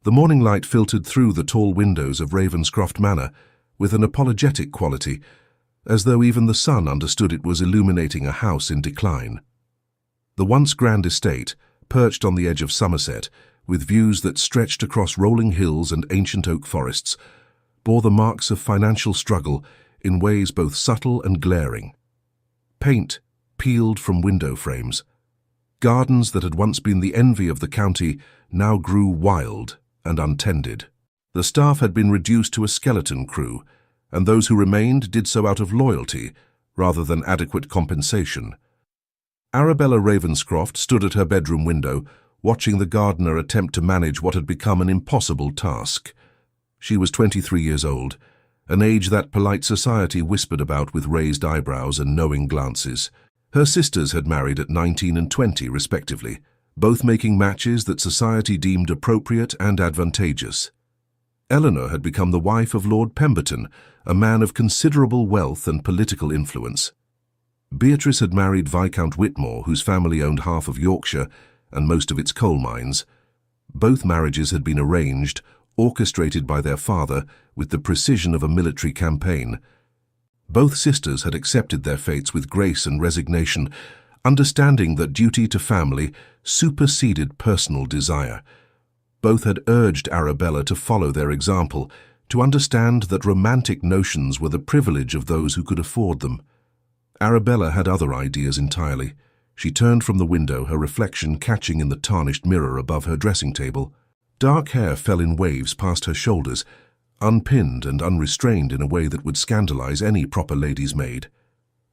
The morning light filtered through the tall windows of Ravenscroft Manor with an apologetic quality, as though even the sun understood it was illuminating a house in decline. The once grand estate, perched on the edge of Somerset, with views that stretched across rolling hills and ancient oak forests, bore the marks of financial struggle in ways both subtle and glaring. Paint peeled from window frames. Gardens that had once been the envy of the county now grew wild and untended. The staff had been reduced to a skeleton crew, and those who remained did so out of loyalty rather than adequate compensation. Arabella Ravenscroft stood at her bedroom window, watching the gardener attempt to manage what had become an impossible task. She was 23 years old, an age that polite society whispered about with raised eyebrows and knowing glances. Her sisters had married at 19 and 20, respectively, both making matches that society deemed appropriate and advantageous. Eleanor had become the wife of Lord Pemberton, a man of considerable wealth and political influence. Beatrice had married Viscount Whitmore, whose family owned half of Yorkshire and most of its coal mines. Both marriages had been arranged, orchestrated by their father with the precision of a military campaign. Both sisters had accepted their fates with grace and resignation, understanding that duty to family superseded personal desire. Both had urged Arabella to follow their example, to understand that romantic notions were the privilege of those who could afford them. Arabella had other ideas entirely. She turned from the window, her reflection catching in the tarnished mirror above her dressing table. Dark hair fell in waves past her shoulders, unpinned and unrestrained in a way that would scandalize any proper lady's maid.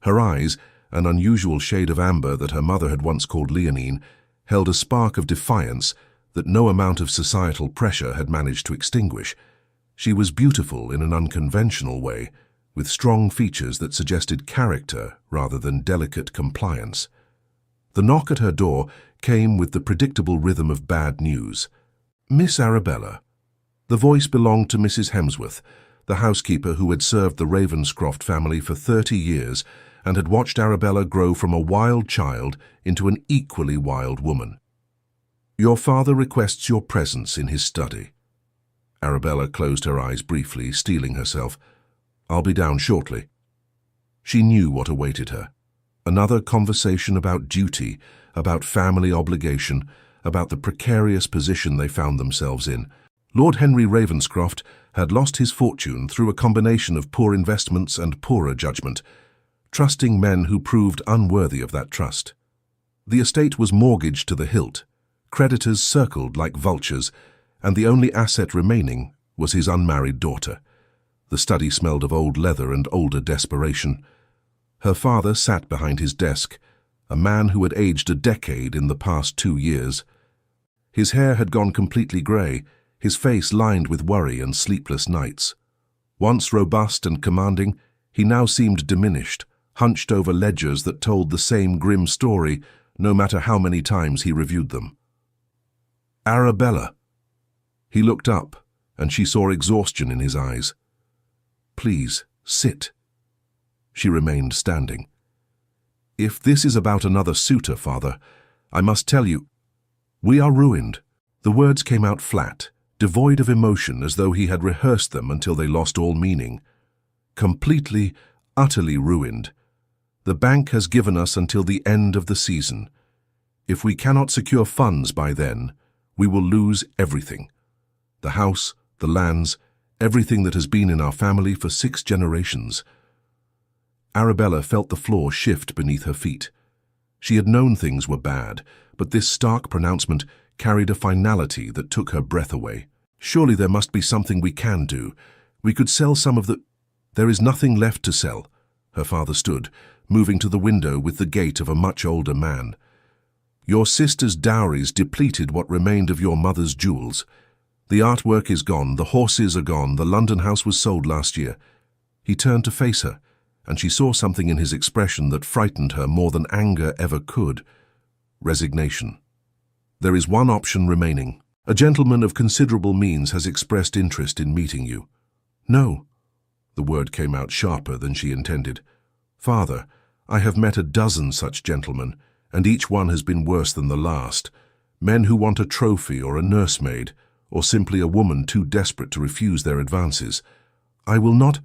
Her eyes, an unusual shade of amber that her mother had once called leonine, held a spark of defiance that no amount of societal pressure had managed to extinguish. She was beautiful in an unconventional way, with strong features that suggested character rather than delicate compliance. The knock at her door came with the predictable rhythm of bad news. "Miss Arabella." The voice belonged to Mrs. Hemsworth, the housekeeper who had served the Ravenscroft family for 30 years and had watched Arabella grow from a wild child into an equally wild woman. "Your father requests your presence in his study." Arabella closed her eyes briefly, steeling herself. "I'll be down shortly." She knew what awaited her. Another conversation about duty, about family obligation, about the precarious position they found themselves in. Lord Henry Ravenscroft had lost his fortune through a combination of poor investments and poorer judgment, trusting men who proved unworthy of that trust. The estate was mortgaged to the hilt, creditors circled like vultures, and the only asset remaining was his unmarried daughter. The study smelled of old leather and older desperation. Her father sat behind his desk, a man who had aged a decade in the past 2 years. His hair had gone completely grey, his face lined with worry and sleepless nights. Once robust and commanding, he now seemed diminished, hunched over ledgers that told the same grim story, no matter how many times he reviewed them. "Arabella." He looked up, and she saw exhaustion in his eyes. "Please, sit." She remained standing. "If this is about another suitor, father, I must tell you, we are ruined." The words came out flat, devoid of emotion, as though he had rehearsed them until they lost all meaning. "Completely, utterly ruined. The bank has given us until the end of the season. If we cannot secure funds by then, we will lose everything. The house, the lands, everything that has been in our family for 6 generations. Arabella felt the floor shift beneath her feet. She had known things were bad, but this stark pronouncement carried a finality that took her breath away. "Surely there must be something we can do. We could sell some of the—" "There is nothing left to sell." Her father stood, moving to the window with the gait of a much older man. "Your sister's dowries depleted what remained of your mother's jewels. The artwork is gone, the horses are gone, the London house was sold last year." He turned to face her, and she saw something in his expression that frightened her more than anger ever could: resignation. "There is one option remaining. A gentleman of considerable means has expressed interest in meeting you." "No." The word came out sharper than she intended. "Father, I have met a dozen such gentlemen, and each one has been worse than the last. Men who want a trophy or a nursemaid, or simply a woman too desperate to refuse their advances. I will not—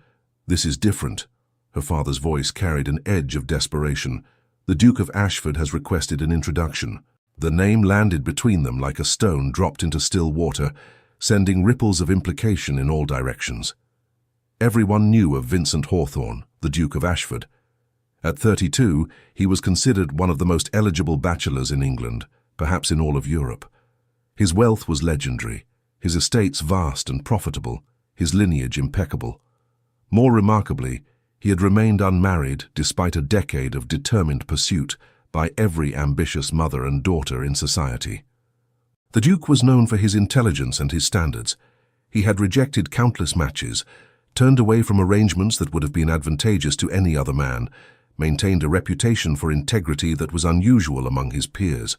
This is different. Her father's voice carried an edge of desperation. The Duke of Ashford has requested an introduction. The name landed between them like a stone dropped into still water, sending ripples of implication in all directions. Everyone knew of Vincent Hawthorne, the Duke of Ashford. At 32, he was considered one of the most eligible bachelors in England, perhaps in all of Europe. His wealth was legendary, his estates vast and profitable, his lineage impeccable. More remarkably, he had remained unmarried despite a decade of determined pursuit by every ambitious mother and daughter in society. The Duke was known for his intelligence and his standards. He had rejected countless matches, turned away from arrangements that would have been advantageous to any other man, maintained a reputation for integrity that was unusual among his peers.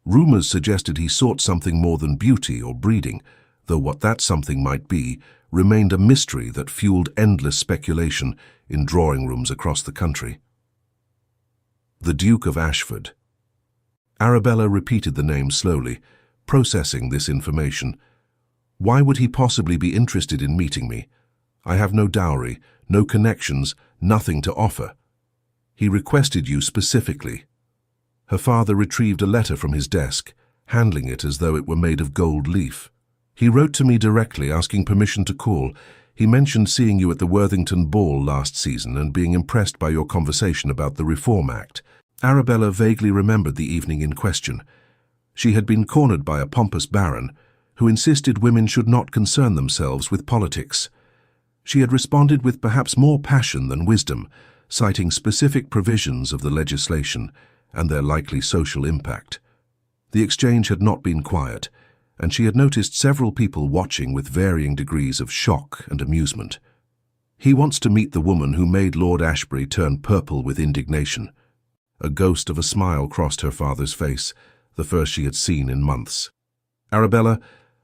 Rumors suggested he sought something more than beauty or breeding, though what that something might be remained a mystery that fueled endless speculation in drawing rooms across the country. The Duke of Ashford. Arabella repeated the name slowly, processing this information. Why would he possibly be interested in meeting me? I have no dowry, no connections, nothing to offer. He requested you specifically. Her father retrieved a letter from his desk, handling it as though it were made of gold leaf. He wrote to me directly, asking permission to call. He mentioned seeing you at the Worthington Ball last season and being impressed by your conversation about the Reform Act. Arabella vaguely remembered the evening in question. She had been cornered by a pompous baron who insisted women should not concern themselves with politics. She had responded with perhaps more passion than wisdom, citing specific provisions of the legislation and their likely social impact. The exchange had not been quiet, and she had noticed several people watching with varying degrees of shock and amusement. He wants to meet the woman who made Lord Ashbury turn purple with indignation. A ghost of a smile crossed her father's face, the first she had seen in months. Arabella,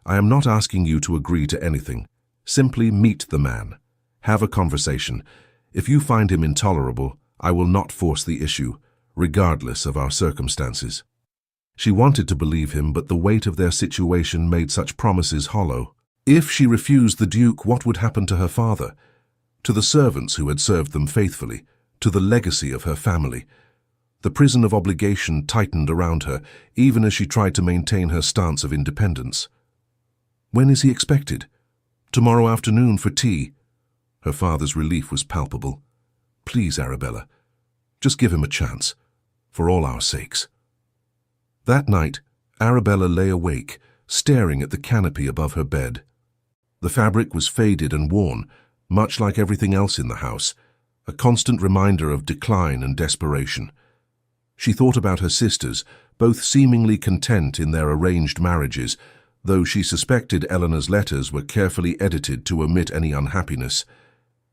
I am not asking you to agree to anything. Simply meet the man. Have a conversation. If you find him intolerable, I will not force the issue, regardless of our circumstances. She wanted to believe him, but the weight of their situation made such promises hollow. If she refused the Duke, what would happen to her father? To the servants who had served them faithfully? To the legacy of her family? The prison of obligation tightened around her, even as she tried to maintain her stance of independence. When is he expected? Tomorrow afternoon for tea. Her father's relief was palpable. Please, Arabella, just give him a chance, for all our sakes. That night, Arabella lay awake, staring at the canopy above her bed. The fabric was faded and worn, much like everything else in the house, a constant reminder of decline and desperation. She thought about her sisters, both seemingly content in their arranged marriages, though she suspected Eleanor's letters were carefully edited to omit any unhappiness.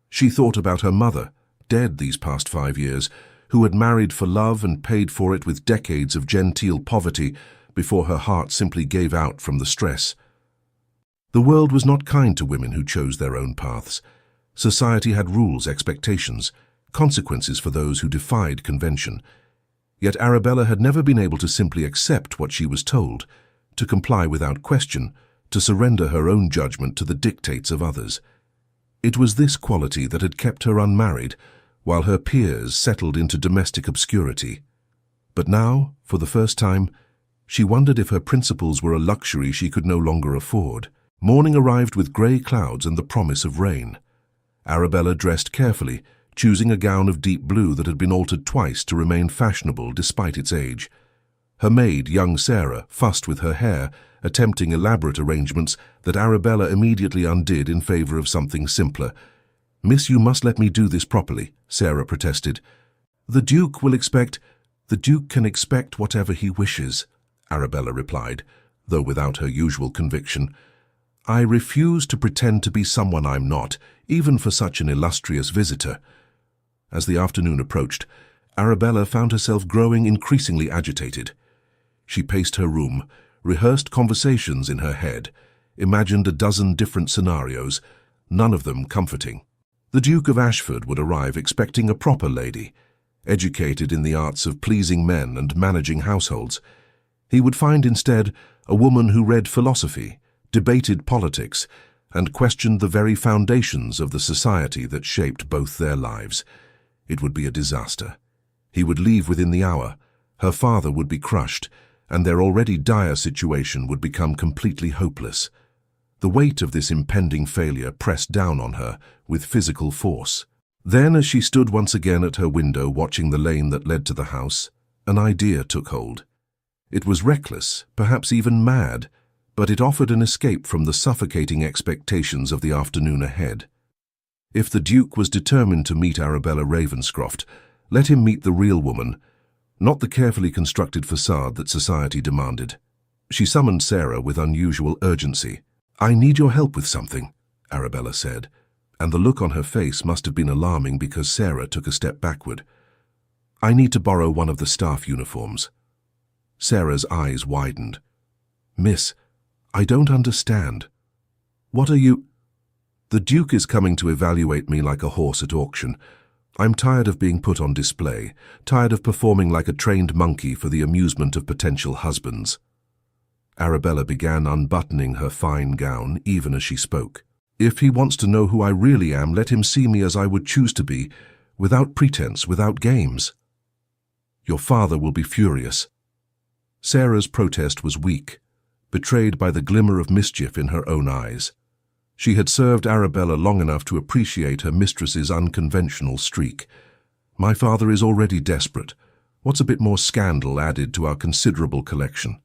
She thought about her mother, dead these past 5 years, who had married for love and paid for it with decades of genteel poverty before her heart simply gave out from the stress. The world was not kind to women who chose their own paths. Society had rules, expectations, consequences for those who defied convention. Yet Arabella had never been able to simply accept what she was told, to comply without question, to surrender her own judgment to the dictates of others. It was this quality that had kept her unmarried, while her peers settled into domestic obscurity. But now, for the first time, she wondered if her principles were a luxury she could no longer afford. Morning arrived with grey clouds and the promise of rain. Arabella dressed carefully, choosing a gown of deep blue that had been altered twice to remain fashionable despite its age. Her maid, young Sarah, fussed with her hair, attempting elaborate arrangements that Arabella immediately undid in favour of something simpler. "Miss, you must let me do this properly," Sarah protested. "The Duke can expect whatever he wishes," Arabella replied, though without her usual conviction. "I refuse to pretend to be someone I'm not, even for such an illustrious visitor." As the afternoon approached, Arabella found herself growing increasingly agitated. She paced her room, rehearsed conversations in her head, imagined a dozen different scenarios, none of them comforting. The Duke of Ashford would arrive expecting a proper lady, educated in the arts of pleasing men and managing households. He would find instead a woman who read philosophy, debated politics, and questioned the very foundations of the society that shaped both their lives. It would be a disaster. He would leave within the hour, her father would be crushed, and their already dire situation would become completely hopeless. The weight of this impending failure pressed down on her with physical force. Then, as she stood once again at her window watching the lane that led to the house, an idea took hold. It was reckless, perhaps even mad, but it offered an escape from the suffocating expectations of the afternoon ahead. If the Duke was determined to meet Arabella Ravenscroft, let him meet the real woman, not the carefully constructed facade that society demanded. She summoned Sarah with unusual urgency. "I need your help with something," Arabella said, and the look on her face must have been alarming because Sarah took a step backward. "I need to borrow one of the staff uniforms." Sarah's eyes widened. "Miss, I don't understand. What are you—" "The Duke is coming to evaluate me like a horse at auction. I'm tired of being put on display, tired of performing like a trained monkey for the amusement of potential husbands." Arabella began unbuttoning her fine gown even as she spoke. "If he wants to know who I really am, let him see me as I would choose to be, without pretense, without games. Your father will be furious." Sarah's protest was weak, betrayed by the glimmer of mischief in her own eyes. She had served Arabella long enough to appreciate her mistress's unconventional streak. "My father is already desperate. What's a bit more scandal added to our considerable collection?"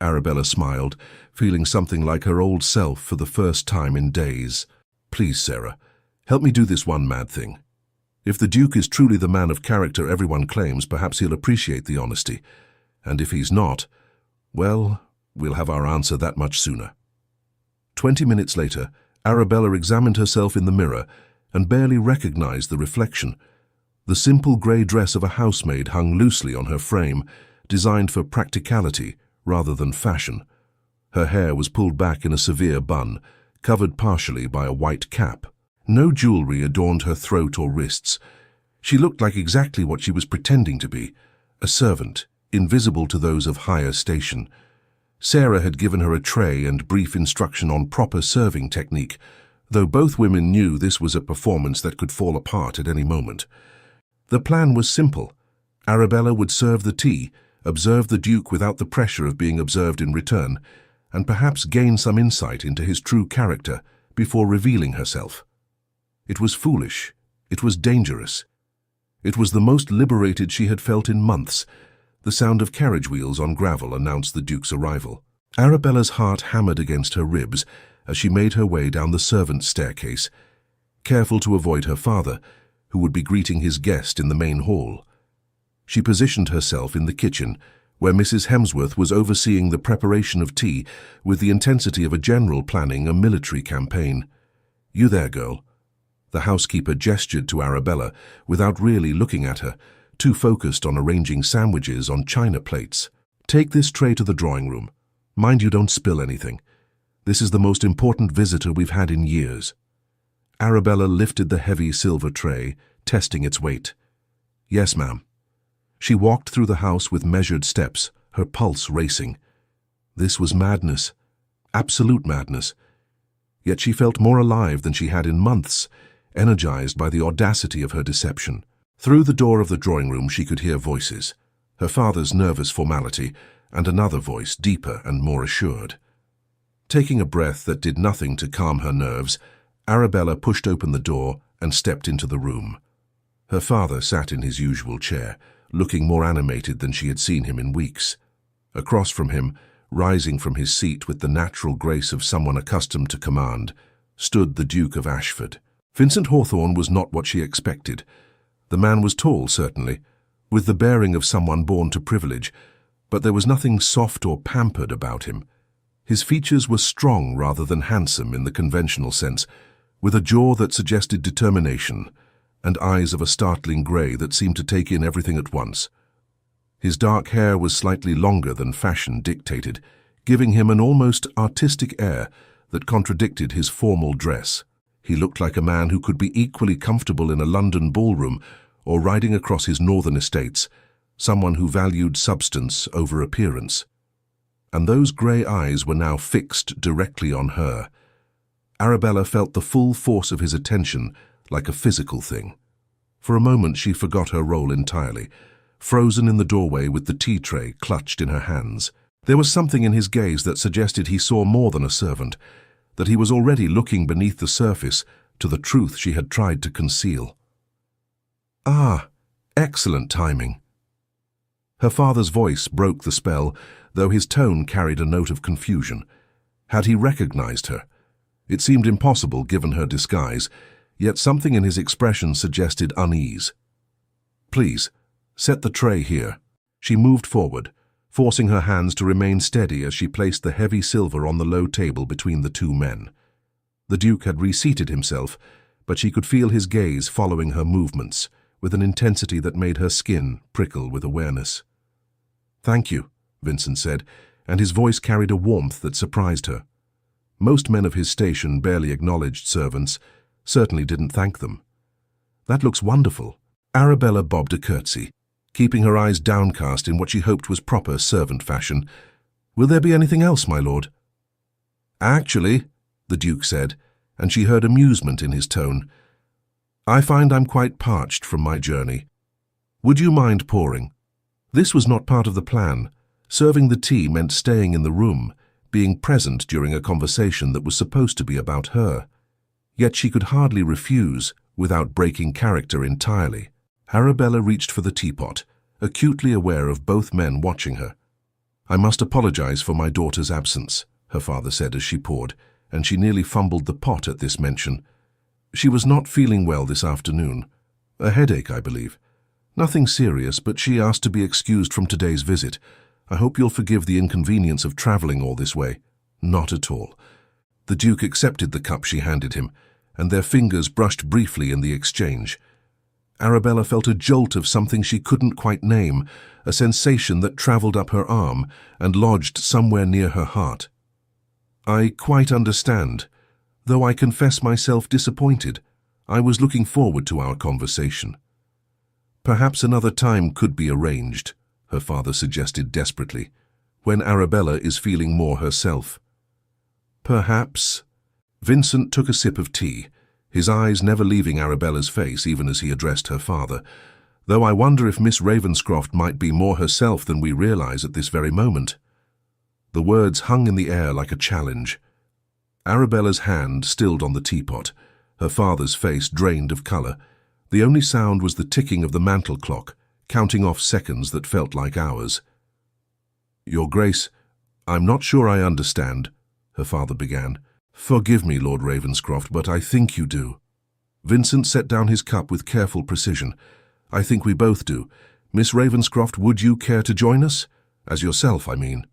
Arabella smiled, feeling something like her old self for the first time in days. "Please, Sarah, help me do this one mad thing. If the Duke is truly the man of character everyone claims, perhaps he'll appreciate the honesty. And if he's not, well, we'll have our answer that much sooner." 20 minutes later, Arabella examined herself in the mirror and barely recognized the reflection. The simple grey dress of a housemaid hung loosely on her frame, designed for practicality rather than fashion. Her hair was pulled back in a severe bun, covered partially by a white cap. No jewelry adorned her throat or wrists. She looked like exactly what she was pretending to be, a servant, invisible to those of higher station. Sarah had given her a tray and brief instruction on proper serving technique, though both women knew this was a performance that could fall apart at any moment. The plan was simple. Arabella would serve the tea, observe the Duke without the pressure of being observed in return, and perhaps gain some insight into his true character before revealing herself. It was foolish. It was dangerous. It was the most liberated she had felt in months. The sound of carriage wheels on gravel announced the Duke's arrival. Arabella's heart hammered against her ribs as she made her way down the servants' staircase, careful to avoid her father, who would be greeting his guest in the main hall. She positioned herself in the kitchen, where Mrs. Hemsworth was overseeing the preparation of tea with the intensity of a general planning a military campaign. "You there, girl?" The housekeeper gestured to Arabella without really looking at her, too focused on arranging sandwiches on china plates. "Take this tray to the drawing room. Mind you don't spill anything. This is the most important visitor we've had in years." Arabella lifted the heavy silver tray, testing its weight. "Yes, ma'am." She walked through the house with measured steps, her pulse racing. This was madness, absolute madness. Yet she felt more alive than she had in months, energized by the audacity of her deception. Through the door of the drawing room she could hear voices, her father's nervous formality, and another voice, deeper and more assured. Taking a breath that did nothing to calm her nerves, Arabella pushed open the door and stepped into the room. Her father sat in his usual chair, looking more animated than she had seen him in weeks. Across from him, rising from his seat with the natural grace of someone accustomed to command, stood the Duke of Ashford. Vincent Hawthorne was not what she expected. The man was tall, certainly, with the bearing of someone born to privilege, but there was nothing soft or pampered about him. His features were strong rather than handsome in the conventional sense, with a jaw that suggested determination, and eyes of a startling grey that seemed to take in everything at once. His dark hair was slightly longer than fashion dictated, giving him an almost artistic air that contradicted his formal dress. He looked like a man who could be equally comfortable in a London ballroom or riding across his northern estates, someone who valued substance over appearance. and those grey eyes were now fixed directly on her. Arabella felt the full force of his attention like a physical thing. For a moment she forgot her role entirely, frozen in the doorway with the tea tray clutched in her hands. There was something in his gaze that suggested he saw more than a servant, that he was already looking beneath the surface to the truth she had tried to conceal. "Ah, excellent timing." Her father's voice broke the spell, though his tone carried a note of confusion. Had he recognized her? It seemed impossible given her disguise, yet something in his expression suggested unease. "Please, set the tray here." She moved forward, forcing her hands to remain steady as she placed the heavy silver on the low table between the two men. The Duke had reseated himself, but she could feel his gaze following her movements, with an intensity that made her skin prickle with awareness. "Thank you," Vincent said, and his voice carried a warmth that surprised her. Most men of his station barely acknowledged servants, certainly didn't thank them. "That looks wonderful." Arabella bobbed a curtsy, keeping her eyes downcast in what she hoped was proper servant fashion. "Will there be anything else, my lord?" "Actually," the Duke said, and she heard amusement in his tone, "I find I'm quite parched from my journey. Would you mind pouring?" This was not part of the plan. Serving the tea meant staying in the room, being present during a conversation that was supposed to be about her. Yet she could hardly refuse without breaking character entirely. Arabella reached for the teapot, acutely aware of both men watching her. "I must apologize for my daughter's absence," her father said as she poured, and she nearly fumbled the pot at this mention. "She was not feeling well this afternoon. A headache, I believe. Nothing serious, but she asked to be excused from today's visit. I hope you'll forgive the inconvenience of traveling all this way." "Not at all." The Duke accepted the cup she handed him, and their fingers brushed briefly in the exchange. Arabella felt a jolt of something she couldn't quite name, a sensation that travelled up her arm and lodged somewhere near her heart. "I quite understand, though I confess myself disappointed. I was looking forward to our conversation." "Perhaps another time could be arranged," her father suggested desperately, "when Arabella is feeling more herself." "Perhaps." Vincent took a sip of tea, his eyes never leaving Arabella's face even as he addressed her father, "though I wonder if Miss Ravenscroft might be more herself than we realize at this very moment." The words hung in the air like a challenge. Arabella's hand stilled on the teapot, her father's face drained of colour. The only sound was the ticking of the mantel clock, counting off seconds that felt like hours. "Your Grace, I'm not sure I understand," her father began. "Forgive me, Lord Ravenscroft, but I think you do." Vincent set down his cup with careful precision. "I think we both do. Miss Ravenscroft, would you care to join us? As yourself, I mean."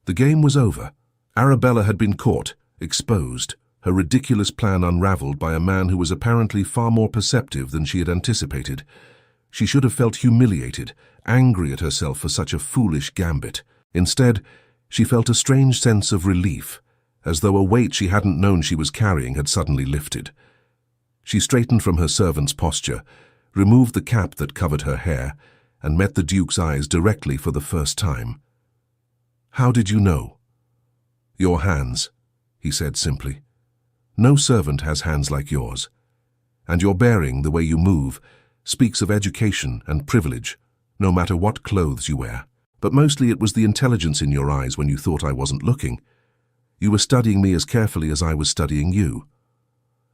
The game was over. Arabella had been caught, exposed, her ridiculous plan unravelled by a man who was apparently far more perceptive than she had anticipated. She should have felt humiliated, angry at herself for such a foolish gambit. Instead, she felt a strange sense of relief, as though a weight she hadn't known she was carrying had suddenly lifted. She straightened from her servant's posture, removed the cap that covered her hair, and met the Duke's eyes directly for the first time. "How did you know?" "Your hands," he said simply. "No servant has hands like yours. And your bearing, the way you move, speaks of education and privilege, no matter what clothes you wear. But mostly it was the intelligence in your eyes when you thought I wasn't looking. You were studying me as carefully as I was studying you."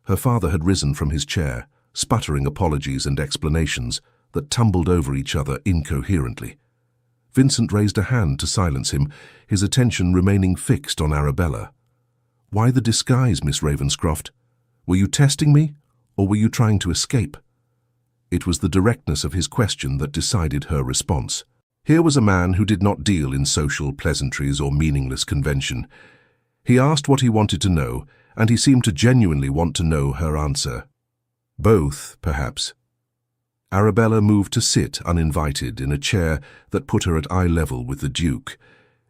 Her father had risen from his chair, sputtering apologies and explanations that tumbled over each other incoherently. Vincent raised a hand to silence him, his attention remaining fixed on Arabella. "Why the disguise, Miss Ravenscroft? Were you testing me, or were you trying to escape?" It was the directness of his question that decided her response. Here was a man who did not deal in social pleasantries or meaningless convention. He asked what he wanted to know, and he seemed to genuinely want to know her answer. Both, perhaps. Arabella moved to sit uninvited in a chair that put her at eye level with the Duke.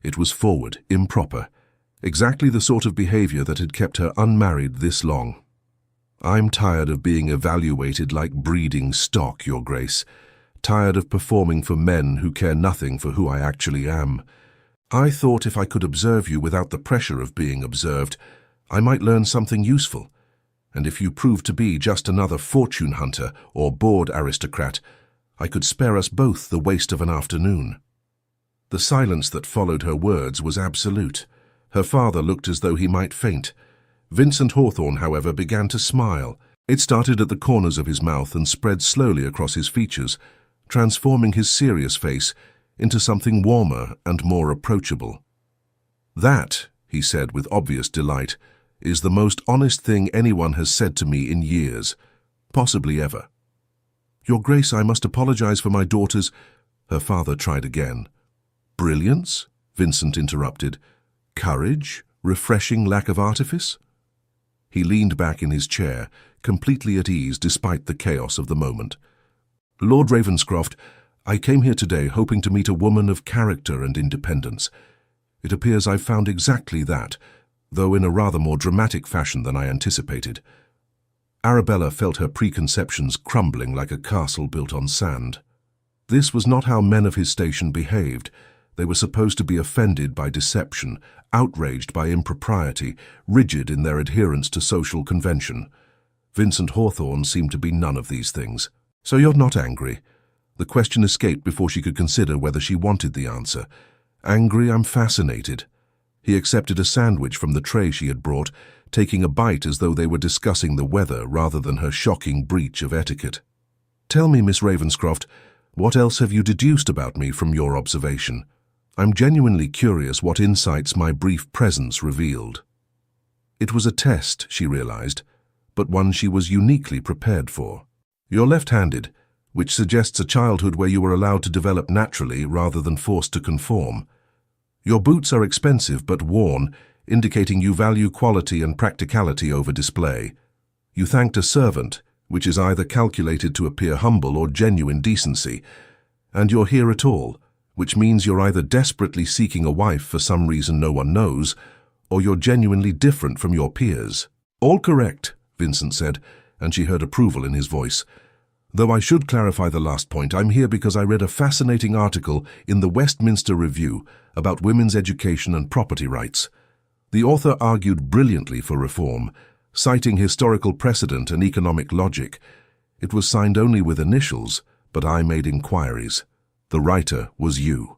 It was forward, improper, exactly the sort of behavior that had kept her unmarried this long. "I'm tired of being evaluated like breeding stock, Your Grace. Tired of performing for men who care nothing for who I actually am. I thought if I could observe you without the pressure of being observed, I might learn something useful. And if you proved to be just another fortune hunter or bored aristocrat, I could spare us both the waste of an afternoon." The silence that followed her words was absolute. Her father looked as though he might faint. Vincent Hawthorne, however, began to smile. It started at the corners of his mouth and spread slowly across his features, transforming his serious face into something warmer and more approachable. "That," he said with obvious delight, "is the most honest thing anyone has said to me in years, possibly ever." "Your Grace, I must apologize for my daughter's—" Her father tried again. "Brilliance?" Vincent interrupted. "Courage? Refreshing lack of artifice?" He leaned back in his chair, completely at ease despite the chaos of the moment. "Lord Ravenscroft, I came here today hoping to meet a woman of character and independence. It appears I've found exactly that, though in a rather more dramatic fashion than I anticipated." Arabella felt her preconceptions crumbling like a castle built on sand. This was not how men of his station behaved. They were supposed to be offended by deception, outraged by impropriety, rigid in their adherence to social convention. Vincent Hawthorne seemed to be none of these things. "So you're not angry?" The question escaped before she could consider whether she wanted the answer. "Angry, I'm fascinated." He accepted a sandwich from the tray she had brought, taking a bite as though they were discussing the weather rather than her shocking breach of etiquette. "Tell me, Miss Ravenscroft, what else have you deduced about me from your observation? I'm genuinely curious what insights my brief presence revealed." It was a test, she realized, but one she was uniquely prepared for. "You're left-handed, which suggests a childhood where you were allowed to develop naturally rather than forced to conform. Your boots are expensive but worn, indicating you value quality and practicality over display. You thanked a servant, which is either calculated to appear humble or genuine decency. And you're here at all, which means you're either desperately seeking a wife for some reason no one knows, or you're genuinely different from your peers." "All correct," Vincent said, and she heard approval in his voice. "Though I should clarify the last point, I'm here because I read a fascinating article in the Westminster Review about women's education and property rights. The author argued brilliantly for reform, citing historical precedent and economic logic. It was signed only with initials, but I made inquiries. The writer was you."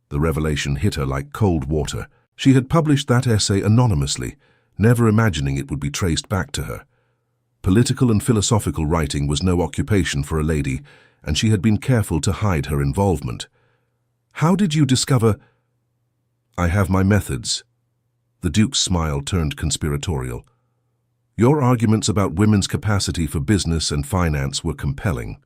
The revelation hit her like cold water. She had published that essay anonymously, never imagining it would be traced back to her. Political and philosophical writing was no occupation for a lady, and she had been careful to hide her involvement. "How did you discover—" "I have my methods." The Duke's smile turned conspiratorial. "Your arguments about women's capacity for business and finance were compelling.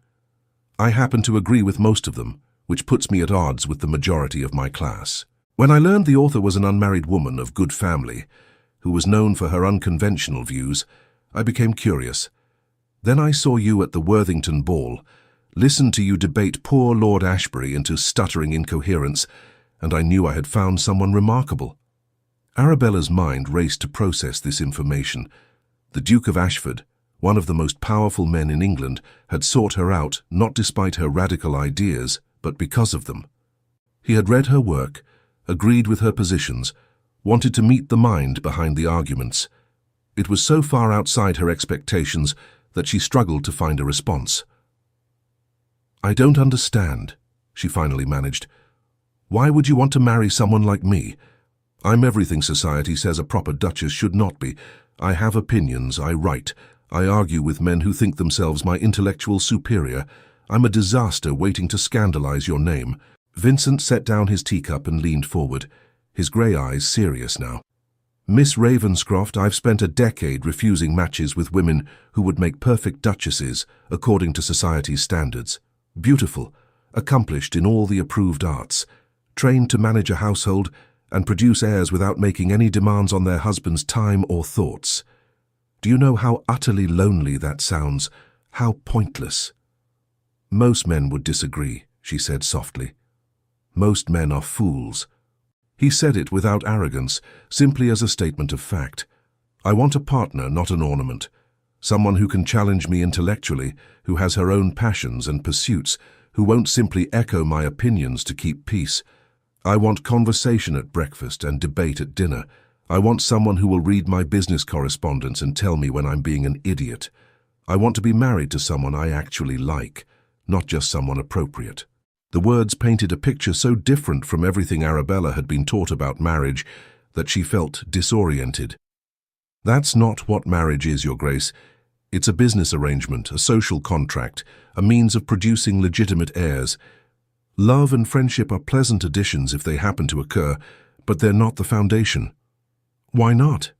I happen to agree with most of them, which puts me at odds with the majority of my class. When I learned the author was an unmarried woman of good family, who was known for her unconventional views, I became curious. Then I saw you at the Worthington Ball, listened to you debate poor Lord Ashbury into stuttering incoherence, and I knew I had found someone remarkable." Arabella's mind raced to process this information. The Duke of Ashford, one of the most powerful men in England, had sought her out not despite her radical ideas, but because of them. He had read her work, agreed with her positions, wanted to meet the mind behind the arguments. It was so far outside her expectations that she struggled to find a response. "I don't understand," she finally managed. "Why would you want to marry someone like me? I'm everything society says a proper duchess should not be. I have opinions, I write, I argue with men who think themselves my intellectual superior. I'm a disaster waiting to scandalize your name." Vincent set down his teacup and leaned forward, his grey eyes serious now. "Miss Ravenscroft, I've spent a decade refusing matches with women who would make perfect duchesses according to society's standards. Beautiful, accomplished in all the approved arts, trained to manage a household and produce heirs without making any demands on their husband's time or thoughts. Do you know how utterly lonely that sounds? How pointless?" "Most men would disagree," she said softly. "Most men are fools." He said it without arrogance, simply as a statement of fact. "I want a partner, not an ornament. Someone who can challenge me intellectually, who has her own passions and pursuits, who won't simply echo my opinions to keep peace. I want conversation at breakfast and debate at dinner. I want someone who will read my business correspondence and tell me when I'm being an idiot. I want to be married to someone I actually like, not just someone appropriate. The words painted a picture so different from everything Arabella had been taught about marriage that she felt disoriented. That's not what marriage is, Your Grace. It's a business arrangement, a social contract, a means of producing legitimate heirs. Love and friendship are pleasant additions if they happen to occur, but they're not the foundation. Why not?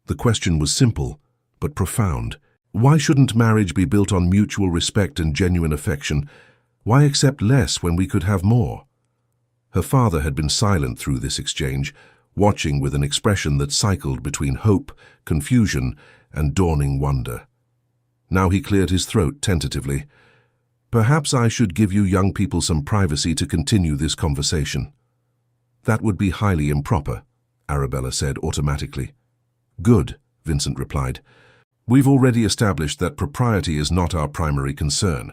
The question was simple, but profound. Why shouldn't marriage be built on mutual respect and genuine affection? Why accept less when we could have more? Her father had been silent through this exchange, watching with an expression that cycled between hope, confusion, and dawning wonder. Now he cleared his throat tentatively. Perhaps I should give you young people some privacy to continue this conversation. That would be highly improper, Arabella said automatically. Good, Vincent replied. We've already established that propriety is not our primary concern.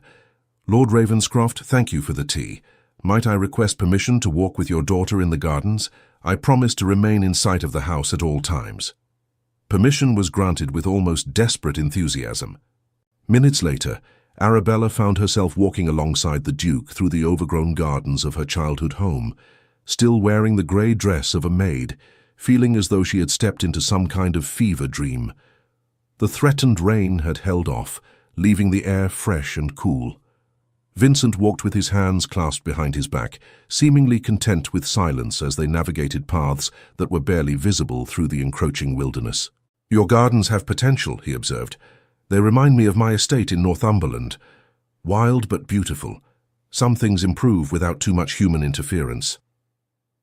Lord Ravenscroft, thank you for the tea. Might I request permission to walk with your daughter in the gardens? I promise to remain in sight of the house at all times. Permission was granted with almost desperate enthusiasm. Minutes later, Arabella found herself walking alongside the Duke through the overgrown gardens of her childhood home, still wearing the grey dress of a maid, feeling as though she had stepped into some kind of fever dream. The threatened rain had held off, leaving the air fresh and cool. Vincent walked with his hands clasped behind his back, seemingly content with silence as they navigated paths that were barely visible through the encroaching wilderness. Your gardens have potential, he observed. They remind me of my estate in Northumberland. Wild but beautiful. Some things improve without too much human interference.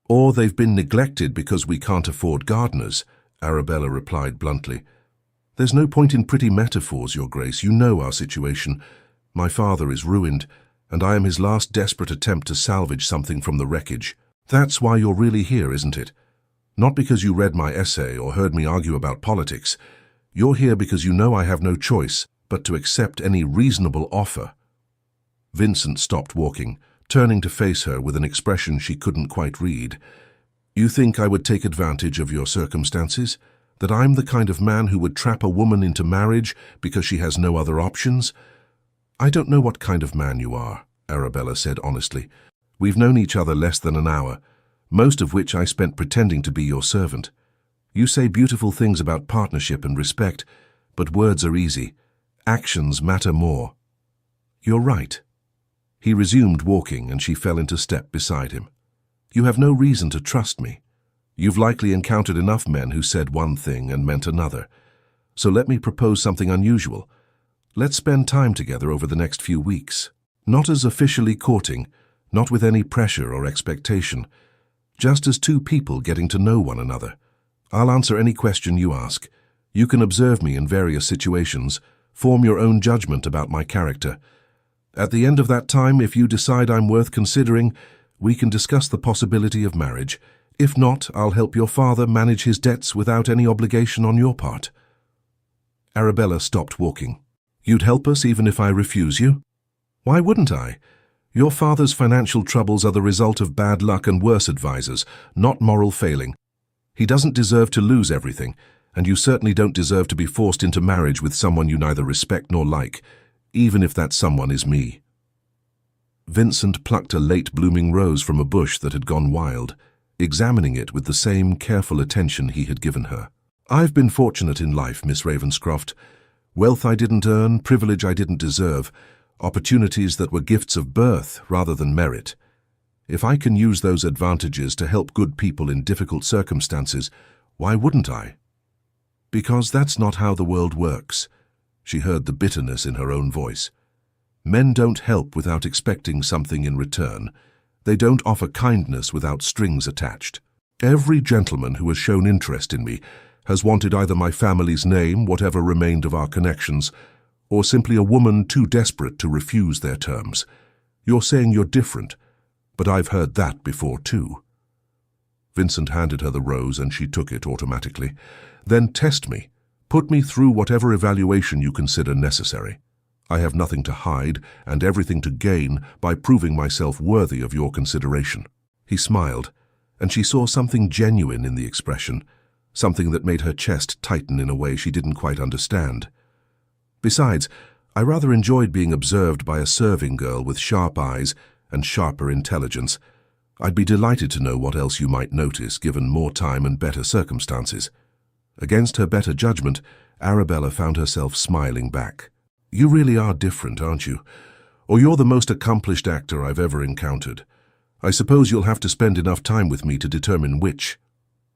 Or they've been neglected because we can't afford gardeners, Arabella replied bluntly. There's no point in pretty metaphors, Your Grace. You know our situation. My father is ruined, and I am his last desperate attempt to salvage something from the wreckage. That's why you're really here, isn't it? Not because you read my essay or heard me argue about politics. You're here because you know I have no choice but to accept any reasonable offer. Vincent stopped walking, turning to face her with an expression she couldn't quite read. You think I would take advantage of your circumstances? That I'm the kind of man who would trap a woman into marriage because she has no other options? I don't know what kind of man you are, Arabella said honestly. We've known each other less than an hour, most of which I spent pretending to be your servant. You say beautiful things about partnership and respect, but words are easy. Actions matter more. You're right. He resumed walking, and she fell into step beside him. You have no reason to trust me. You've likely encountered enough men who said one thing and meant another. So let me propose something unusual. Let's spend time together over the next few weeks. Not as officially courting, not with any pressure or expectation, just as two people getting to know one another. I'll answer any question you ask. You can observe me in various situations, form your own judgment about my character. At the end of that time, if you decide I'm worth considering, we can discuss the possibility of marriage. If not, I'll help your father manage his debts without any obligation on your part. Arabella stopped walking. You'd help us even if I refuse you? Why wouldn't I? Your father's financial troubles are the result of bad luck and worse advisors, not moral failing. He doesn't deserve to lose everything, and you certainly don't deserve to be forced into marriage with someone you neither respect nor like, even if that someone is me. Vincent plucked a late-blooming rose from a bush that had gone wild, examining it with the same careful attention he had given her. I've been fortunate in life, Miss Ravenscroft. Wealth I didn't earn, privilege I didn't deserve, opportunities that were gifts of birth rather than merit. If I can use those advantages to help good people in difficult circumstances, why wouldn't I? Because that's not how the world works. She heard the bitterness in her own voice. Men don't help without expecting something in return. They don't offer kindness without strings attached. Every gentleman who has shown interest in me has wanted either my family's name, whatever remained of our connections, or simply a woman too desperate to refuse their terms. You're saying you're different, but I've heard that before too. Vincent handed her the rose and she took it automatically. Then test me. Put me through whatever evaluation you consider necessary. I have nothing to hide and everything to gain by proving myself worthy of your consideration. He smiled, and she saw something genuine in the expression, something that made her chest tighten in a way she didn't quite understand. Besides, I rather enjoyed being observed by a serving girl with sharp eyes and sharper intelligence. I'd be delighted to know what else you might notice, given more time and better circumstances. Against her better judgment, Arabella found herself smiling back. You really are different, aren't you? Or you're the most accomplished actor I've ever encountered. I suppose you'll have to spend enough time with me to determine which.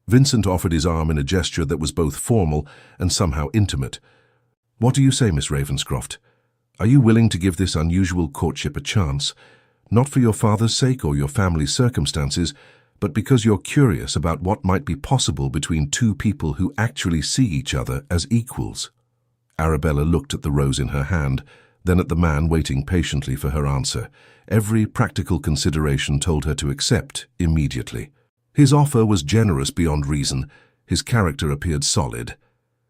Vincent offered his arm in a gesture that was both formal and somehow intimate. What do you say, Miss Ravenscroft? Are you willing to give this unusual courtship a chance? Not for your father's sake or your family's circumstances, but because you're curious about what might be possible between two people who actually see each other as equals. Arabella looked at the rose in her hand, then at the man waiting patiently for her answer. Every practical consideration told her to accept immediately. His offer was generous beyond reason, his character appeared solid,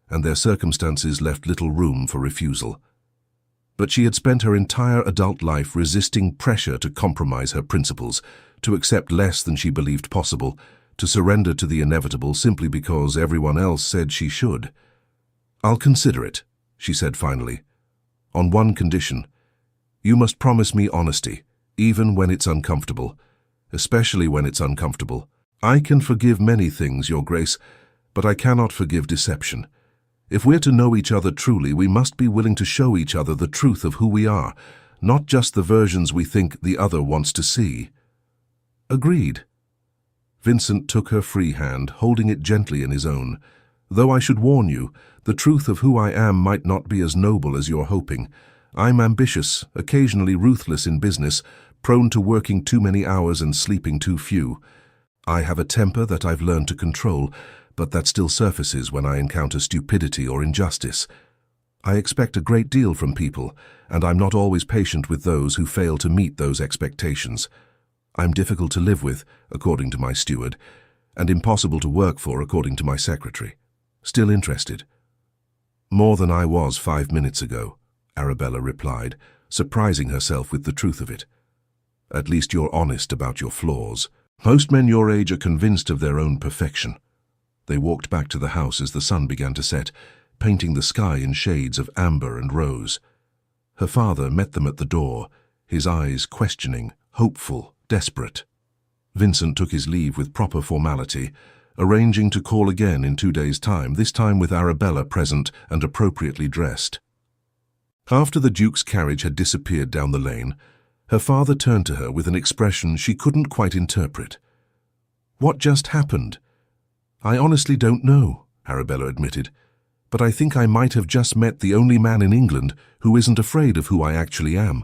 and their circumstances left little room for refusal. But she had spent her entire adult life resisting pressure to compromise her principles, to accept less than she believed possible, to surrender to the inevitable simply because everyone else said she should. "I'll consider it," she said finally. "On one condition. You must promise me honesty, even when it's uncomfortable, especially when it's uncomfortable. I can forgive many things, Your Grace, but I cannot forgive deception. If we're to know each other truly, we must be willing to show each other the truth of who we are, not just the versions we think the other wants to see." "Agreed." Vincent took her free hand, holding it gently in his own. "Though I should warn you, the truth of who I am might not be as noble as you're hoping. I'm ambitious, occasionally ruthless in business, prone to working too many hours and sleeping too few. I have a temper that I've learned to control, but that still surfaces when I encounter stupidity or injustice. I expect a great deal from people, and I'm not always patient with those who fail to meet those expectations. I'm difficult to live with, according to my steward, and impossible to work for, according to my secretary. Still interested?" "More than I was 5 minutes ago," Arabella replied, surprising herself with the truth of it. "At least you're honest about your flaws. Most men your age are convinced of their own perfection." They walked back to the house as the sun began to set, painting the sky in shades of amber and rose. Her father met them at the door, his eyes questioning, hopeful, desperate. Vincent took his leave with proper formality, arranging to call again in 2 days' time, this time with Arabella present and appropriately dressed. After the Duke's carriage had disappeared down the lane, her father turned to her with an expression she couldn't quite interpret. "What just happened?" "I honestly don't know," Arabella admitted, "but I think I might have just met the only man in England who isn't afraid of who I actually am."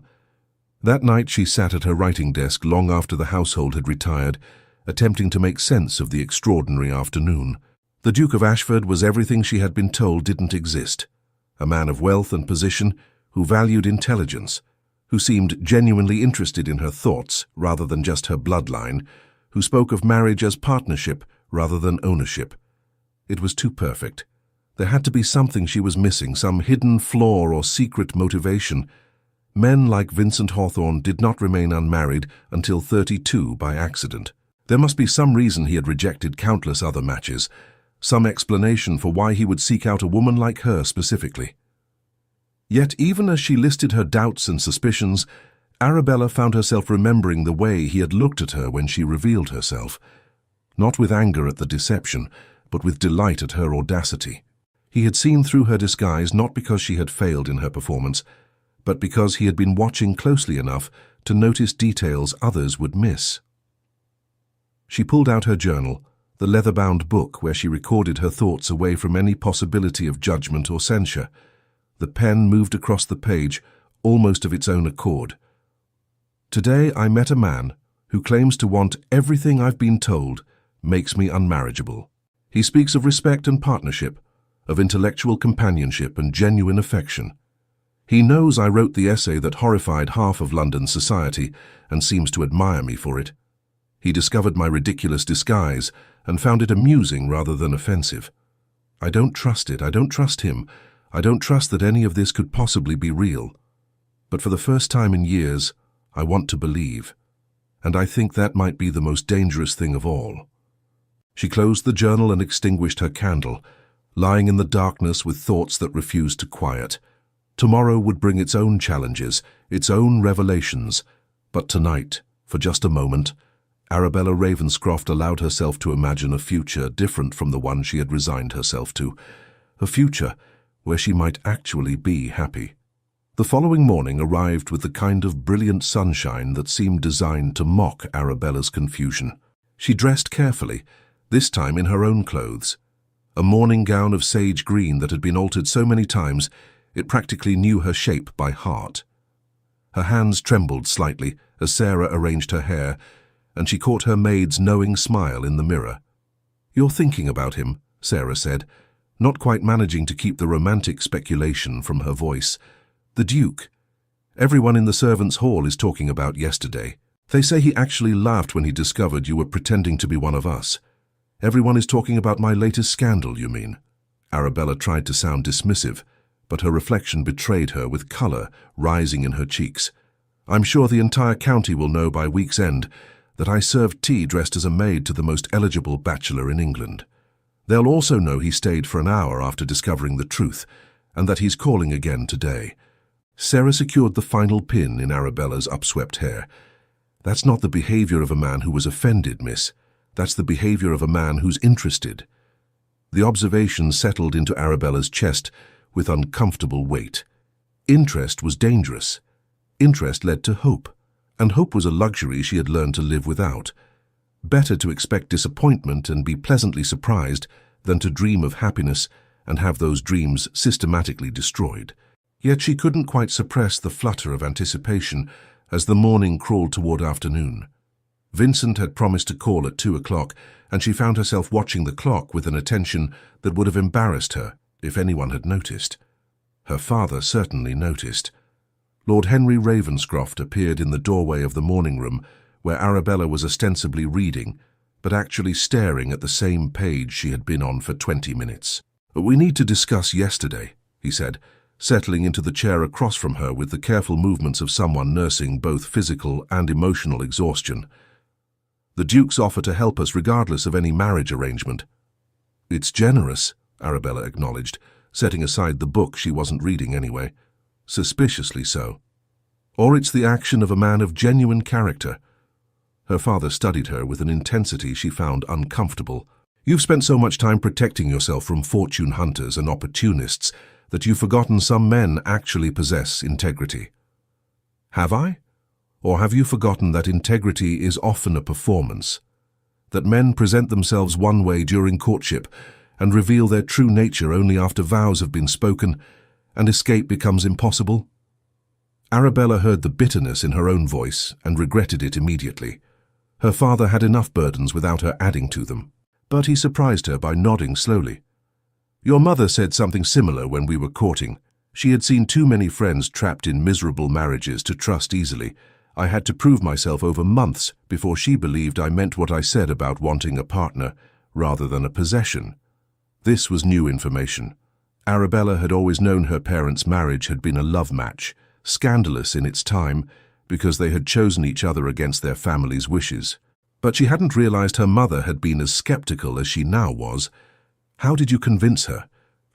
That night she sat at her writing desk long after the household had retired, attempting to make sense of the extraordinary afternoon. The Duke of Ashford was everything she had been told didn't exist. A man of wealth and position who valued intelligence, who seemed genuinely interested in her thoughts rather than just her bloodline, who spoke of marriage as partnership rather than ownership. It was too perfect. There had to be something she was missing, some hidden flaw or secret motivation. Men like Vincent Hawthorne did not remain unmarried until 32 by accident. There must be some reason he had rejected countless other matches, some explanation for why he would seek out a woman like her specifically. Yet even as she listed her doubts and suspicions, Arabella found herself remembering the way he had looked at her when she revealed herself. Not with anger at the deception, but with delight at her audacity. He had seen through her disguise not because she had failed in her performance, but because he had been watching closely enough to notice details others would miss. She pulled out her journal, the leather-bound book where she recorded her thoughts away from any possibility of judgment or censure. The pen moved across the page, almost of its own accord. "Today I met a man who claims to want everything I've been told makes me unmarriageable. He speaks of respect and partnership, of intellectual companionship and genuine affection. He knows I wrote the essay that horrified half of London society and seems to admire me for it. He discovered my ridiculous disguise and found it amusing rather than offensive. I don't trust it. I don't trust him. I don't trust that any of this could possibly be real. But for the first time in years, I want to believe. and I think that might be the most dangerous thing of all. She closed the journal and extinguished her candle, lying in the darkness with thoughts that refused to quiet. Tomorrow would bring its own challenges, its own revelations, but tonight, for just a moment, Arabella Ravenscroft allowed herself to imagine a future different from the one she had resigned herself to, a future where she might actually be happy. The following morning arrived with the kind of brilliant sunshine that seemed designed to mock Arabella's confusion. She dressed carefully, this time in her own clothes. A morning gown of sage green that had been altered so many times it practically knew her shape by heart. Her hands trembled slightly as Sarah arranged her hair, and she caught her maid's knowing smile in the mirror. "You're thinking about him," Sarah said, not quite managing to keep the romantic speculation from her voice. "The Duke. Everyone in the servants' hall is talking about yesterday. They say he actually laughed when he discovered you were pretending to be one of us. Everyone is talking about my latest scandal, you mean?" Arabella tried to sound dismissive, but her reflection betrayed her with colour rising in her cheeks. "I'm sure the entire county will know by week's end that I served tea dressed as a maid to the most eligible bachelor in England. They'll also know he stayed for an hour after discovering the truth, and that he's calling again today." Sarah secured the final pin in Arabella's upswept hair. "That's not the behaviour of a man who was offended, miss. That's the behaviour of a man who's interested." The observation settled into Arabella's chest with uncomfortable weight. Interest was dangerous. Interest led to hope, and hope was a luxury she had learned to live without. Better to expect disappointment and be pleasantly surprised than to dream of happiness and have those dreams systematically destroyed. Yet she couldn't quite suppress the flutter of anticipation as the morning crawled toward afternoon. Vincent had promised to call at 2 o'clock, and she found herself watching the clock with an attention that would have embarrassed her if anyone had noticed. Her father certainly noticed. Lord Henry Ravenscroft appeared in the doorway of the morning room, where Arabella was ostensibly reading, but actually staring at the same page she had been on for 20 minutes. "We need to discuss yesterday," he said, settling into the chair across from her with the careful movements of someone nursing both physical and emotional exhaustion. "The Duke's offer to help us regardless of any marriage arrangement." "It's generous," Arabella acknowledged, setting aside the book she wasn't reading anyway. "Suspiciously so. Or it's the action of a man of genuine character." Her father studied her with an intensity she found uncomfortable. "You've spent so much time protecting yourself from fortune hunters and opportunists that you've forgotten some men actually possess integrity." "Have I? Or have you forgotten that integrity is often a performance? That men present themselves one way during courtship and reveal their true nature only after vows have been spoken and escape becomes impossible?" Arabella heard the bitterness in her own voice and regretted it immediately. Her father had enough burdens without her adding to them. But he surprised her by nodding slowly. "Your mother said something similar when we were courting. She had seen too many friends trapped in miserable marriages to trust easily. I had to prove myself over months before she believed I meant what I said about wanting a partner rather than a possession." This was new information. Arabella had always known her parents' marriage had been a love match, scandalous in its time because they had chosen each other against their family's wishes. But she hadn't realized her mother had been as skeptical as she now was. "How did you convince her?"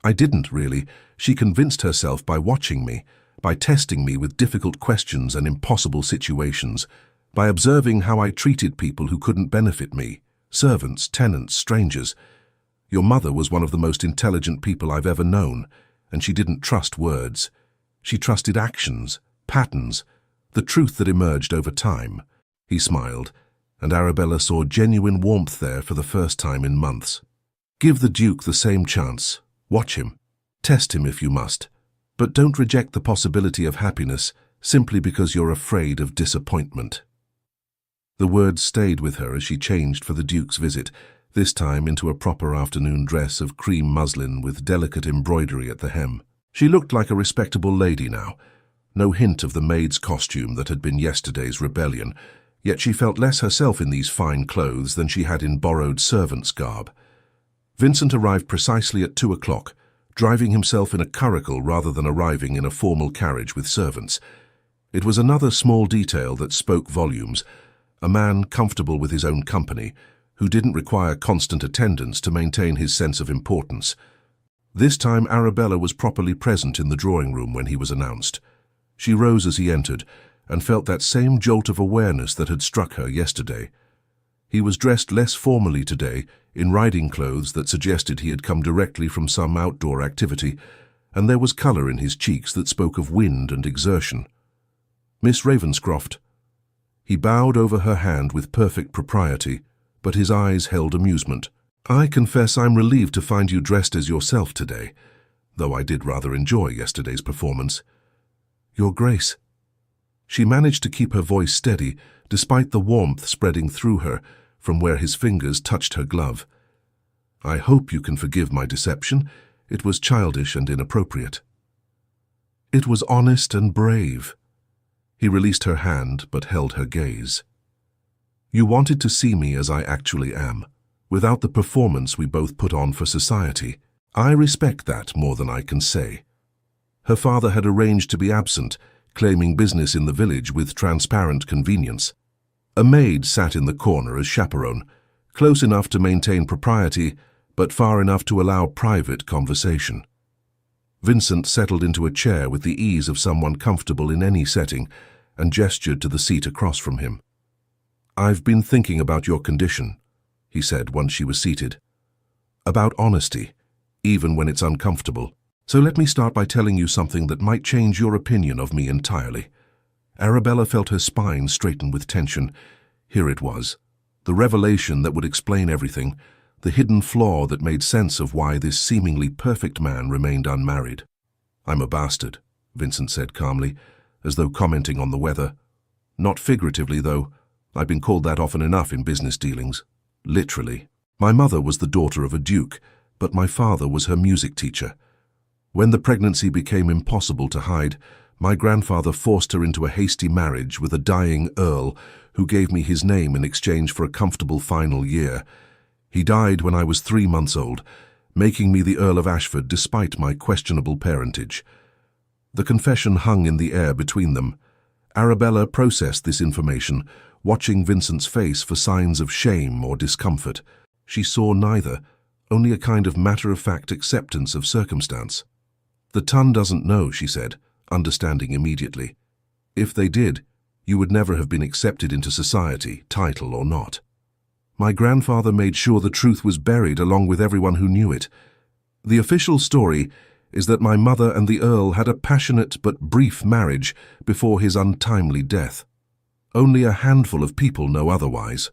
"I didn't, really. She convinced herself by watching me, by testing me with difficult questions and impossible situations, by observing how I treated people who couldn't benefit me, servants, tenants, strangers. Your mother was one of the most intelligent people I've ever known, and she didn't trust words. She trusted actions, patterns, the truth that emerged over time." He smiled, and Arabella saw genuine warmth there for the first time in months. "Give the Duke the same chance. Watch him. Test him if you must. But don't reject the possibility of happiness simply because you're afraid of disappointment." The words stayed with her as she changed for the Duke's visit, this time into a proper afternoon dress of cream muslin with delicate embroidery at the hem. She looked like a respectable lady now. No hint of the maid's costume that had been yesterday's rebellion, yet she felt less herself in these fine clothes than she had in borrowed servant's garb. Vincent arrived precisely at 2 o'clock, driving himself in a curricle rather than arriving in a formal carriage with servants. It was another small detail that spoke volumes, a man comfortable with his own company, who didn't require constant attendance to maintain his sense of importance. This time Arabella was properly present in the drawing room when he was announced. She rose as he entered, and felt that same jolt of awareness that had struck her yesterday. He was dressed less formally today, in riding clothes that suggested he had come directly from some outdoor activity, and there was colour in his cheeks that spoke of wind and exertion. "Miss Ravenscroft." He bowed over her hand with perfect propriety, but his eyes held amusement. "I confess I'm relieved to find you dressed as yourself today, though I did rather enjoy yesterday's performance." "Your Grace." She managed to keep her voice steady, despite the warmth spreading through her from where his fingers touched her glove. "I hope you can forgive my deception. It was childish and inappropriate." "It was honest and brave." He released her hand but held her gaze. "You wanted to see me as I actually am, without the performance we both put on for society. I respect that more than I can say." Her father had arranged to be absent, claiming business in the village with transparent convenience. A maid sat in the corner as chaperone, close enough to maintain propriety, but far enough to allow private conversation. Vincent settled into a chair with the ease of someone comfortable in any setting, and gestured to the seat across from him. "I've been thinking about your condition," he said once she was seated. "About honesty, even when it's uncomfortable. So let me start by telling you something that might change your opinion of me entirely." Arabella felt her spine straighten with tension. Here it was, the revelation that would explain everything, the hidden flaw that made sense of why this seemingly perfect man remained unmarried. "I'm a bastard," Vincent said calmly, as though commenting on the weather. "Not figuratively, though. I've been called that often enough in business dealings. Literally. My mother was the daughter of a duke, but my father was her music teacher. When the pregnancy became impossible to hide, my grandfather forced her into a hasty marriage with a dying earl who gave me his name in exchange for a comfortable final year. He died when I was 3 months old, making me the Earl of Ashford despite my questionable parentage." The confession hung in the air between them. Arabella processed this information, watching Vincent's face for signs of shame or discomfort. She saw neither, only a kind of matter-of-fact acceptance of circumstance. "The ton doesn't know," she said, understanding immediately. "If they did, you would never have been accepted into society, title or not. My grandfather made sure the truth was buried along with everyone who knew it. The official story is that my mother and the Earl had a passionate but brief marriage before his untimely death. Only a handful of people know otherwise."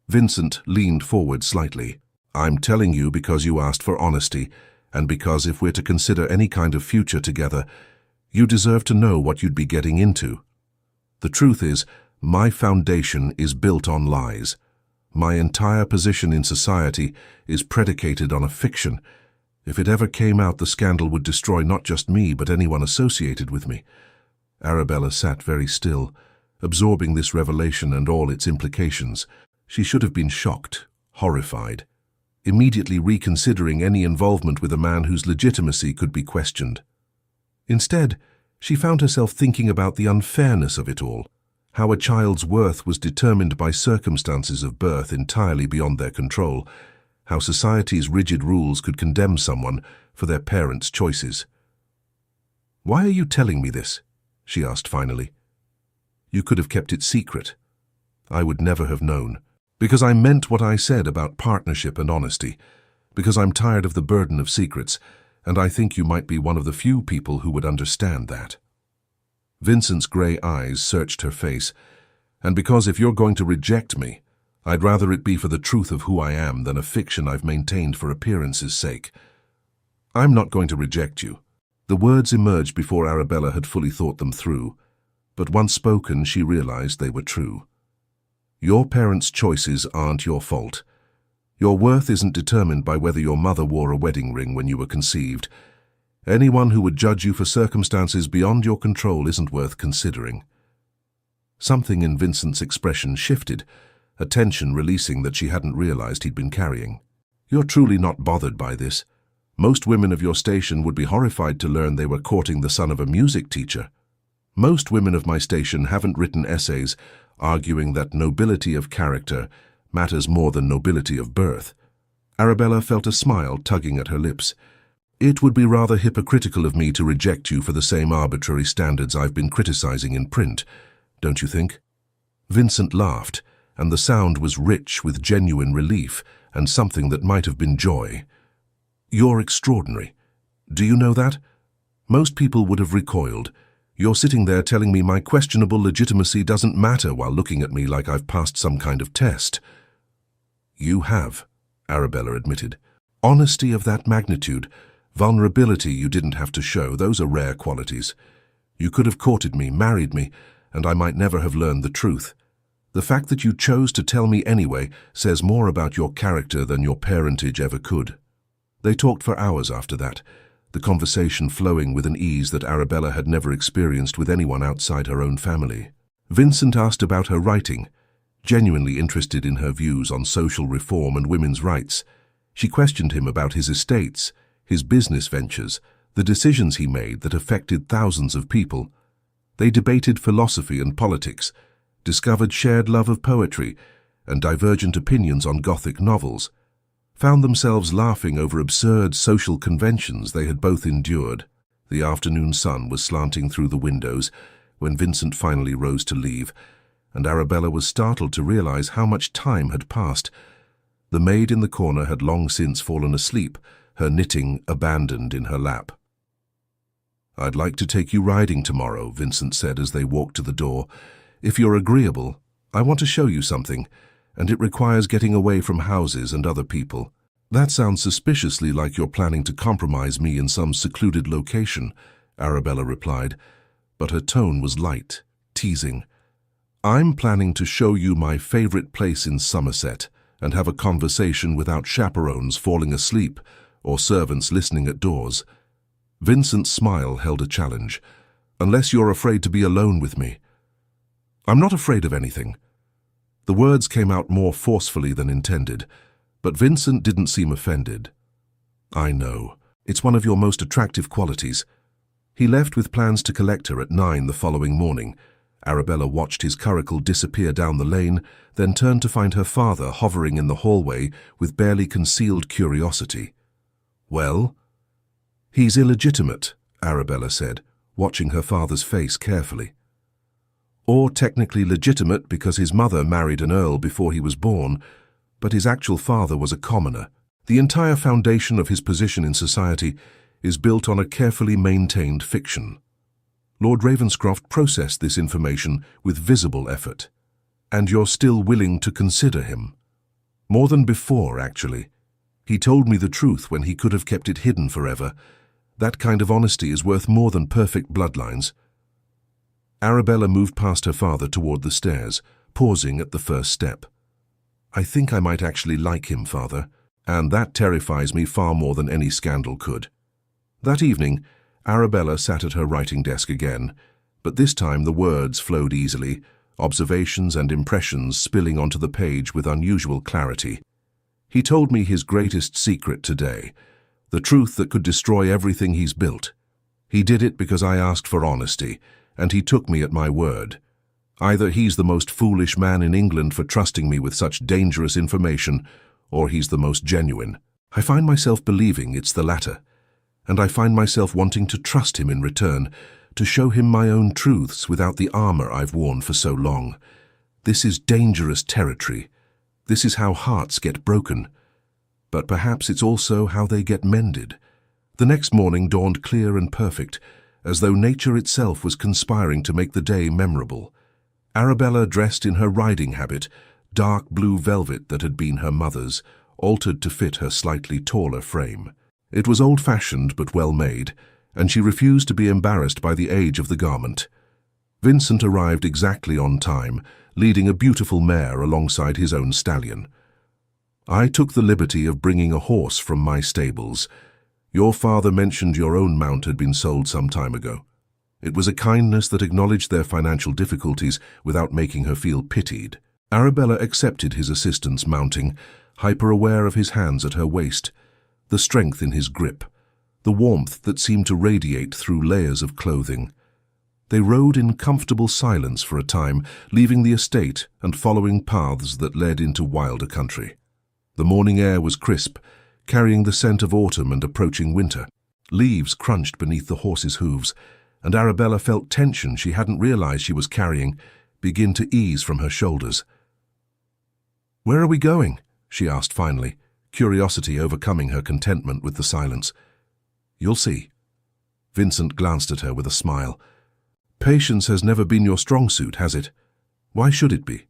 Vincent leaned forward slightly. "I'm telling you because you asked for honesty, and because if we're to consider any kind of future together, you deserve to know what you'd be getting into. The truth is, my foundation is built on lies. My entire position in society is predicated on a fiction. If it ever came out, the scandal would destroy not just me, but anyone associated with me." Arabella sat very still, absorbing this revelation and all its implications. She should have been shocked, horrified, immediately reconsidering any involvement with a man whose legitimacy could be questioned. Instead, she found herself thinking about the unfairness of it all, how a child's worth was determined by circumstances of birth entirely beyond their control, how society's rigid rules could condemn someone for their parents' choices. "Why are you telling me this?" she asked finally. "You could have kept it secret. I would never have known. Because I meant what I said about partnership and honesty. Because I'm tired of the burden of secrets, and I think you might be one of the few people who would understand that." Vincent's grey eyes searched her face. "And because if you're going to reject me, I'd rather it be for the truth of who I am than a fiction I've maintained for appearance's sake." "I'm not going to reject you." The words emerged before Arabella had fully thought them through, but once spoken she realized they were true. "Your parents' choices aren't your fault. Your worth isn't determined by whether your mother wore a wedding ring when you were conceived. Anyone who would judge you for circumstances beyond your control isn't worth considering." Something in Vincent's expression shifted, a tension releasing that she hadn't realized he'd been carrying. "You're truly not bothered by this. Most women of your station would be horrified to learn they were courting the son of a music teacher. Most women of my station haven't written essays arguing that nobility of character matters more than nobility of birth. Arabella felt a smile tugging at her lips. It would be rather hypocritical of me to reject you for the same arbitrary standards I've been criticizing in print, don't you think? Vincent laughed, and the sound was rich with genuine relief and something that might have been joy. You're extraordinary. Do you know that? Most people would have recoiled. You're sitting there telling me my questionable legitimacy doesn't matter while looking at me like I've passed some kind of test. You have, Arabella admitted. Honesty of that magnitude, vulnerability you didn't have to show, those are rare qualities. You could have courted me, married me, and I might never have learned the truth. The fact that you chose to tell me anyway says more about your character than your parentage ever could. They talked for hours after that, the conversation flowing with an ease that Arabella had never experienced with anyone outside her own family. Vincent asked about her writing, genuinely interested in her views on social reform and women's rights. She questioned him about his estates, his business ventures, the decisions he made that affected thousands of people. They debated philosophy and politics, discovered shared love of poetry and divergent opinions on Gothic novels, found themselves laughing over absurd social conventions they had both endured. The afternoon sun was slanting through the windows when Vincent finally rose to leave, and Arabella was startled to realize how much time had passed. The maid in the corner had long since fallen asleep, her knitting abandoned in her lap. "I'd like to take you riding tomorrow," Vincent said as they walked to the door. "If you're agreeable, I want to show you something, and it requires getting away from houses and other people." "That sounds suspiciously like you're planning to compromise me in some secluded location," Arabella replied, but her tone was light, teasing. "I'm planning to show you my favorite place in Somerset and have a conversation without chaperones falling asleep or servants listening at doors." Vincent's smile held a challenge. "Unless you're afraid to be alone with me." "I'm not afraid of anything." The words came out more forcefully than intended, but Vincent didn't seem offended. "I know. It's one of your most attractive qualities." He left with plans to collect her at 9 the following morning. Arabella watched his curricle disappear down the lane, then turned to find her father hovering in the hallway with barely concealed curiosity. "Well?" "He's illegitimate," Arabella said, watching her father's face carefully. "Or technically legitimate because his mother married an earl before he was born, but his actual father was a commoner. The entire foundation of his position in society is built on a carefully maintained fiction." Lord Ravenscroft processed this information with visible effort. "And you're still willing to consider him?" "More than before, actually. He told me the truth when he could have kept it hidden forever. That kind of honesty is worth more than perfect bloodlines." Arabella moved past her father toward the stairs, pausing at the first step. "I think I might actually like him, father, and that terrifies me far more than any scandal could." That evening, Arabella sat at her writing desk again, but this time the words flowed easily, observations and impressions spilling onto the page with unusual clarity. "He told me his greatest secret today, the truth that could destroy everything he's built. He did it because I asked for honesty, and he took me at my word. Either he's the most foolish man in England for trusting me with such dangerous information, or he's the most genuine. I find myself believing it's the latter, and I find myself wanting to trust him in return, to show him my own truths without the armor I've worn for so long. This is dangerous territory. This is how hearts get broken. But perhaps it's also how they get mended." The next morning dawned clear and perfect, as though nature itself was conspiring to make the day memorable. Arabella, dressed in her riding habit, dark blue velvet that had been her mother's, altered to fit her slightly taller frame. It was old-fashioned but well-made, and she refused to be embarrassed by the age of the garment. Vincent arrived exactly on time, leading a beautiful mare alongside his own stallion. "I took the liberty of bringing a horse from my stables. Your father mentioned your own mount had been sold some time ago. It was a kindness that acknowledged their financial difficulties without making her feel pitied." Arabella accepted his assistance mounting, hyper-aware of his hands at her waist, the strength in his grip, the warmth that seemed to radiate through layers of clothing. They rode in comfortable silence for a time, leaving the estate and following paths that led into wilder country. The morning air was crisp, carrying the scent of autumn and approaching winter. Leaves crunched beneath the horses' hooves, and Arabella felt tension she hadn't realized she was carrying begin to ease from her shoulders. "Where are we going?" she asked finally, curiosity overcoming her contentment with the silence. "You'll see." Vincent glanced at her with a smile. "Patience has never been your strong suit, has it? Why should it be?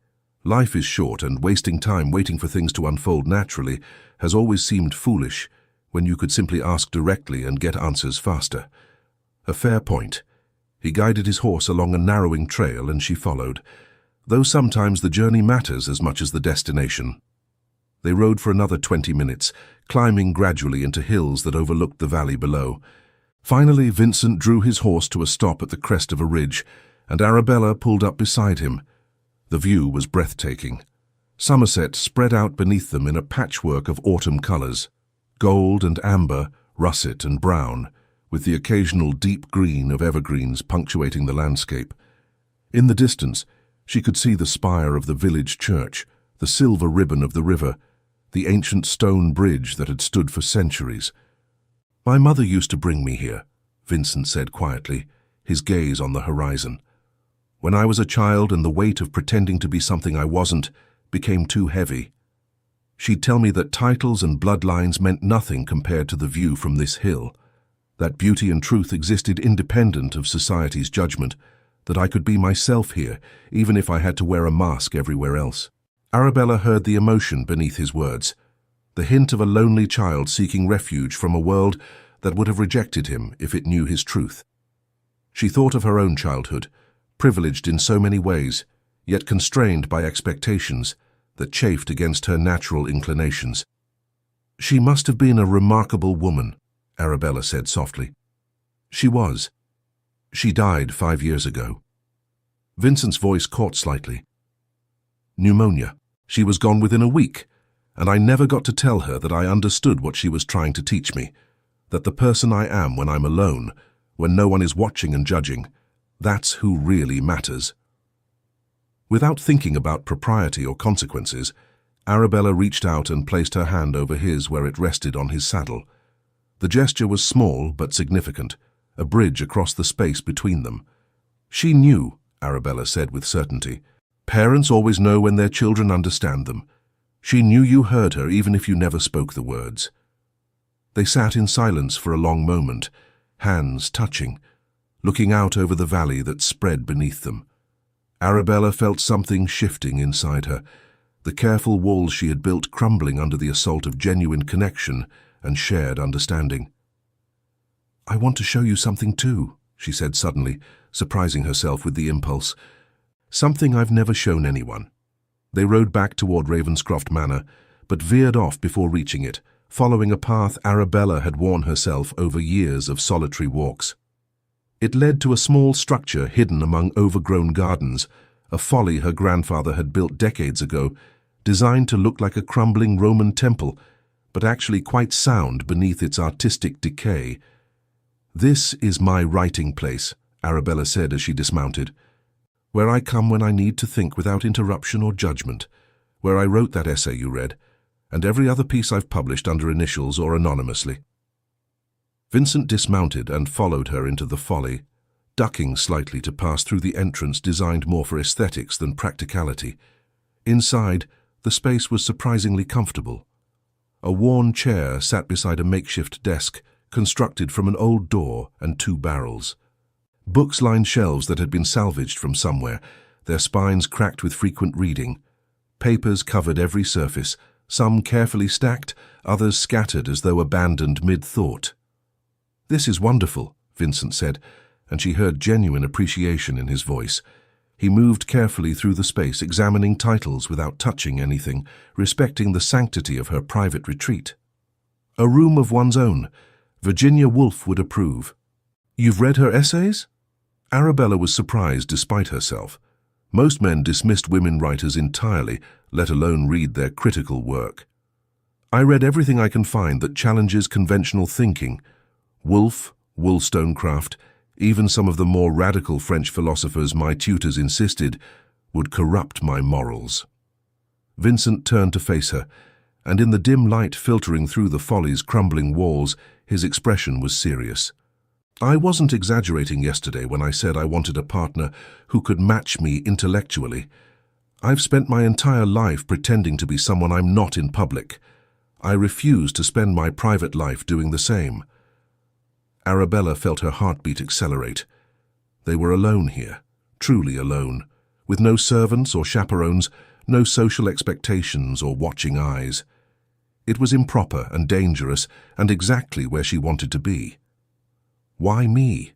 Life is short, and wasting time waiting for things to unfold naturally has always seemed foolish when you could simply ask directly and get answers faster." A fair point. He guided his horse along a narrowing trail and she followed, though sometimes the journey matters as much as the destination. They rode for another 20 minutes, climbing gradually into hills that overlooked the valley below. Finally, Vincent drew his horse to a stop at the crest of a ridge, and Arabella pulled up beside him. The view was breathtaking. Somerset spread out beneath them in a patchwork of autumn colors, gold and amber, russet and brown, with the occasional deep green of evergreens punctuating the landscape. In the distance, she could see the spire of the village church, the silver ribbon of the river, the ancient stone bridge that had stood for centuries. "My mother used to bring me here," Vincent said quietly, his gaze on the horizon. "When I was a child and the weight of pretending to be something I wasn't became too heavy. She'd tell me that titles and bloodlines meant nothing compared to the view from this hill, that beauty and truth existed independent of society's judgment, that I could be myself here, even if I had to wear a mask everywhere else." Arabella heard the emotion beneath his words, the hint of a lonely child seeking refuge from a world that would have rejected him if it knew his truth. She thought of her own childhood, privileged in so many ways, yet constrained by expectations that chafed against her natural inclinations. "She must have been a remarkable woman," Arabella said softly. "She was. She died 5 years ago." Vincent's voice caught slightly. "Pneumonia. She was gone within a week, and I never got to tell her that I understood what she was trying to teach me, that the person I am when I'm alone, when no one is watching and judging, that's who really matters." Without thinking about propriety or consequences, Arabella reached out and placed her hand over his where it rested on his saddle. The gesture was small but significant, a bridge across the space between them. "She knew," Arabella said with certainty. "Parents always know when their children understand them. She knew you heard her even if you never spoke the words." They sat in silence for a long moment, hands touching, looking out over the valley that spread beneath them. Arabella felt something shifting inside her, the careful walls she had built crumbling under the assault of genuine connection and shared understanding. "I want to show you something too," she said suddenly, surprising herself with the impulse. "Something I've never shown anyone." They rode back toward Ravenscroft Manor, but veered off before reaching it, following a path Arabella had worn herself over years of solitary walks. It led to a small structure hidden among overgrown gardens, a folly her grandfather had built decades ago, designed to look like a crumbling Roman temple, but actually quite sound beneath its artistic decay. "This is my writing place," Arabella said as she dismounted. "Where I come when I need to think without interruption or judgment, where I wrote that essay you read, and every other piece I've published under initials or anonymously." Vincent dismounted and followed her into the folly, ducking slightly to pass through the entrance designed more for aesthetics than practicality. Inside, the space was surprisingly comfortable. A worn chair sat beside a makeshift desk, constructed from an old door and 2 barrels. Books lined shelves that had been salvaged from somewhere, their spines cracked with frequent reading. Papers covered every surface, some carefully stacked, others scattered as though abandoned mid-thought. "This is wonderful," Vincent said, and she heard genuine appreciation in his voice. He moved carefully through the space, examining titles without touching anything, respecting the sanctity of her private retreat. "A room of one's own. Virginia Woolf would approve." "You've read her essays?" Arabella was surprised despite herself. Most men dismissed women writers entirely, let alone read their critical work. "I read everything I can find that challenges conventional thinking. Woolf, Wollstonecraft, even some of the more radical French philosophers my tutors insisted would corrupt my morals. Vincent turned to face her, and in the dim light filtering through the Folly's crumbling walls, his expression was serious. I wasn't exaggerating yesterday when I said I wanted a partner who could match me intellectually. I've spent my entire life pretending to be someone I'm not in public. I refuse to spend my private life doing the same. Arabella felt her heartbeat accelerate. They were alone here, truly alone, with no servants or chaperones, no social expectations or watching eyes. It was improper and dangerous, and exactly where she wanted to be. Why me?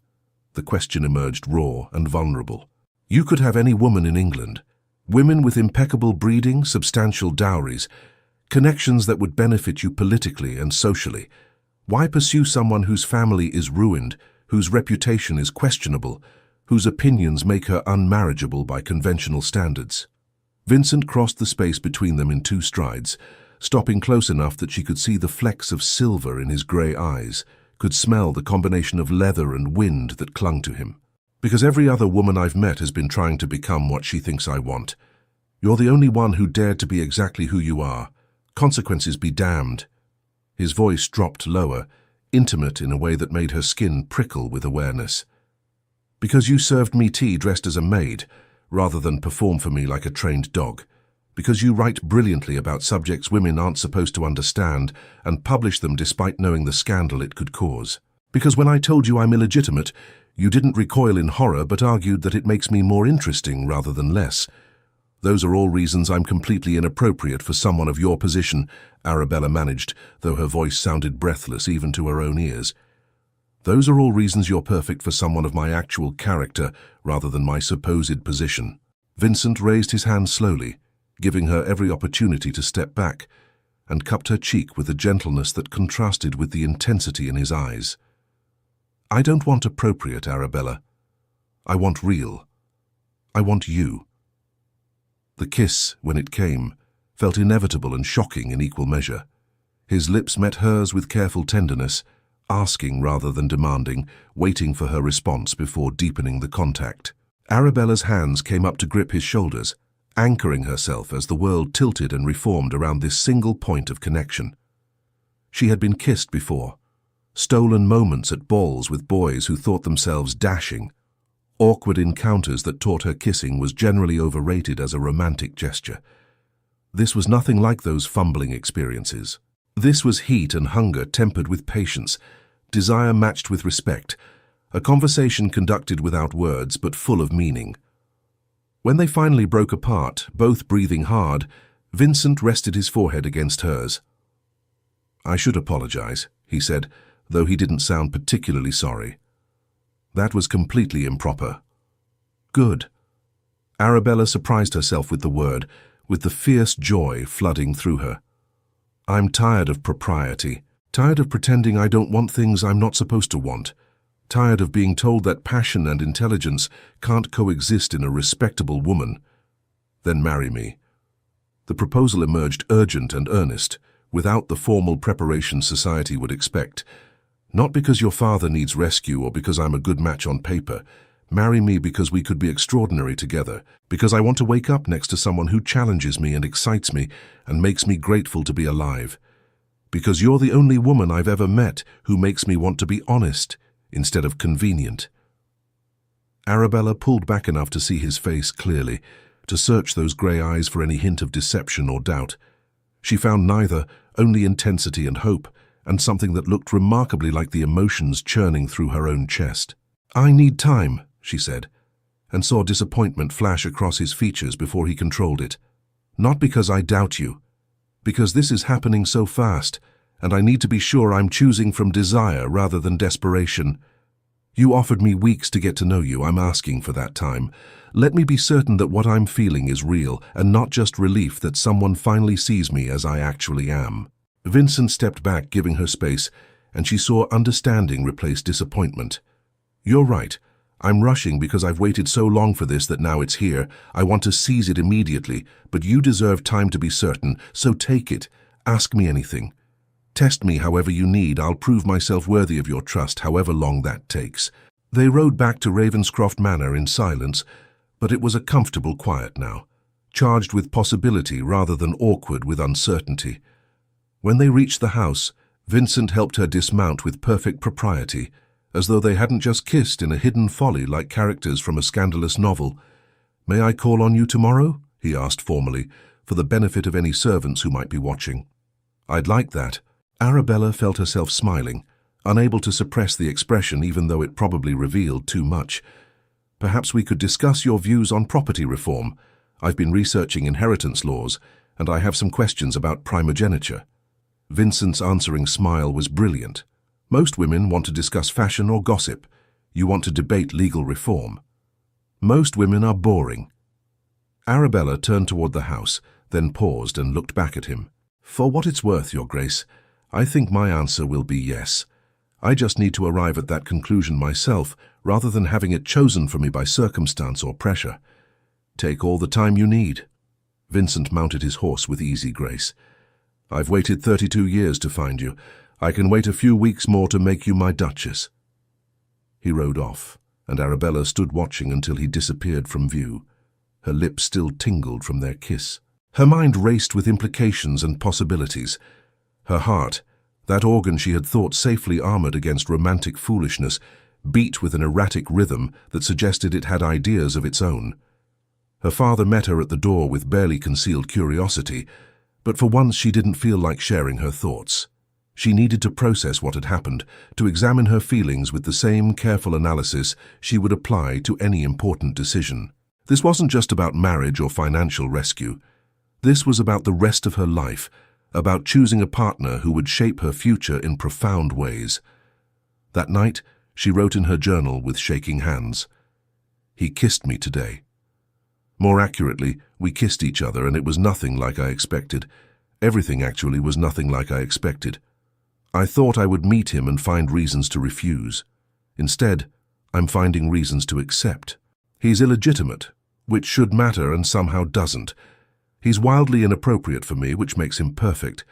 The question emerged raw and vulnerable. You could have any woman in England. Women with impeccable breeding, substantial dowries, connections that would benefit you politically and socially. Why pursue someone whose family is ruined, whose reputation is questionable, whose opinions make her unmarriageable by conventional standards? Vincent crossed the space between them in 2 strides, stopping close enough that she could see the flecks of silver in his grey eyes, could smell the combination of leather and wind that clung to him. Because every other woman I've met has been trying to become what she thinks I want. You're the only one who dared to be exactly who you are. Consequences be damned. His voice dropped lower, intimate in a way that made her skin prickle with awareness. Because you served me tea dressed as a maid, rather than perform for me like a trained dog. Because you write brilliantly about subjects women aren't supposed to understand and publish them despite knowing the scandal it could cause. Because when I told you I'm illegitimate, you didn't recoil in horror but argued that it makes me more interesting rather than less. Those are all reasons I'm completely inappropriate for someone of your position, Arabella managed, though her voice sounded breathless even to her own ears. Those are all reasons you're perfect for someone of my actual character rather than my supposed position. Vincent raised his hand slowly, giving her every opportunity to step back, and cupped her cheek with a gentleness that contrasted with the intensity in his eyes. I don't want appropriate, Arabella. I want real. I want you. The kiss, when it came, felt inevitable and shocking in equal measure. His lips met hers with careful tenderness, asking rather than demanding, waiting for her response before deepening the contact. Arabella's hands came up to grip his shoulders, anchoring herself as the world tilted and reformed around this single point of connection. She had been kissed before, stolen moments at balls with boys who thought themselves dashing, awkward encounters that taught her kissing was generally overrated as a romantic gesture. This was nothing like those fumbling experiences. This was heat and hunger tempered with patience, desire matched with respect, a conversation conducted without words but full of meaning. When they finally broke apart, both breathing hard, Vincent rested his forehead against hers. I should apologize, he said, though he didn't sound particularly sorry. That was completely improper. Good. Arabella surprised herself with the word, with the fierce joy flooding through her. I'm tired of propriety, tired of pretending I don't want things I'm not supposed to want, tired of being told that passion and intelligence can't coexist in a respectable woman. Then marry me. The proposal emerged urgent and earnest, without the formal preparation society would expect. Not because your father needs rescue or because I'm a good match on paper. Marry me because we could be extraordinary together, because I want to wake up next to someone who challenges me and excites me and makes me grateful to be alive. Because you're the only woman I've ever met who makes me want to be honest instead of convenient. Arabella pulled back enough to see his face clearly, to search those grey eyes for any hint of deception or doubt. She found neither, only intensity and hope, and something that looked remarkably like the emotions churning through her own chest. I need time, she said, and saw disappointment flash across his features before he controlled it. Not because I doubt you, because this is happening so fast, and I need to be sure I'm choosing from desire rather than desperation. You offered me weeks to get to know you. I'm asking for that time. Let me be certain that what I'm feeling is real and not just relief that someone finally sees me as I actually am. Vincent stepped back, giving her space, and she saw understanding replace disappointment. You're right. I'm rushing because I've waited so long for this that now it's here. I want to seize it immediately, but you deserve time to be certain, so take it. Ask me anything. Test me however you need. I'll prove myself worthy of your trust, however long that takes. They rode back to Ravenscroft Manor in silence, but it was a comfortable quiet now, charged with possibility rather than awkward with uncertainty. When they reached the house, Vincent helped her dismount with perfect propriety, as though they hadn't just kissed in a hidden folly like characters from a scandalous novel. "May I call on you tomorrow?" he asked formally, for the benefit of any servants who might be watching. "I'd like that." Arabella felt herself smiling, unable to suppress the expression even though it probably revealed too much. "Perhaps we could discuss your views on property reform. I've been researching inheritance laws, and I have some questions about primogeniture." Vincent's answering smile was brilliant. "Most women want to discuss fashion or gossip. You want to debate legal reform. Most women are boring." Arabella turned toward the house, then paused and looked back at him. "For what it's worth, Your Grace, I think my answer will be yes. I just need to arrive at that conclusion myself, rather than having it chosen for me by circumstance or pressure. Take all the time you need." Vincent mounted his horse with easy grace. "I've waited 32 years to find you. I can wait a few weeks more to make you my Duchess." He rode off, and Arabella stood watching until he disappeared from view. Her lips still tingled from their kiss. Her mind raced with implications and possibilities. Her heart, that organ she had thought safely armored against romantic foolishness, beat with an erratic rhythm that suggested it had ideas of its own. Her father met her at the door with barely concealed curiosity, but for once she didn't feel like sharing her thoughts. She needed to process what had happened, to examine her feelings with the same careful analysis she would apply to any important decision. This wasn't just about marriage or financial rescue. This was about the rest of her life, about choosing a partner who would shape her future in profound ways. That night, she wrote in her journal with shaking hands, "He kissed me today." More accurately, we kissed each other, and it was nothing like I expected. Everything actually was nothing like I expected. I thought I would meet him and find reasons to refuse. Instead, I'm finding reasons to accept. He's illegitimate, which should matter and somehow doesn't. He's wildly inappropriate for me, which makes him perfect.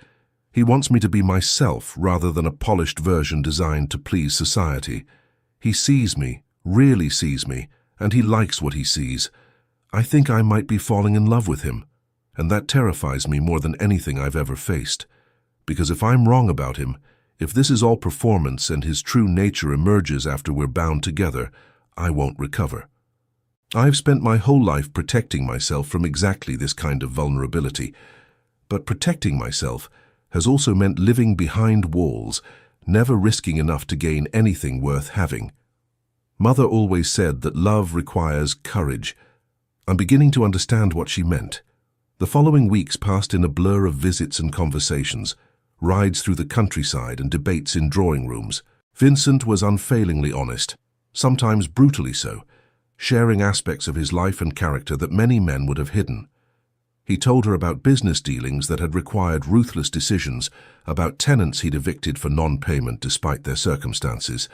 He wants me to be myself rather than a polished version designed to please society. He sees me, really sees me, and he likes what he sees. I think I might be falling in love with him, and that terrifies me more than anything I've ever faced. Because if I'm wrong about him, if this is all performance and his true nature emerges after we're bound together, I won't recover. I've spent my whole life protecting myself from exactly this kind of vulnerability, but protecting myself has also meant living behind walls, never risking enough to gain anything worth having. Mother always said that love requires courage. I'm beginning to understand what she meant. The following weeks passed in a blur of visits and conversations, rides through the countryside and debates in drawing rooms. Vincent was unfailingly honest, sometimes brutally so, sharing aspects of his life and character that many men would have hidden. He told her about business dealings that had required ruthless decisions, about tenants he'd evicted for non-payment despite their circumstances,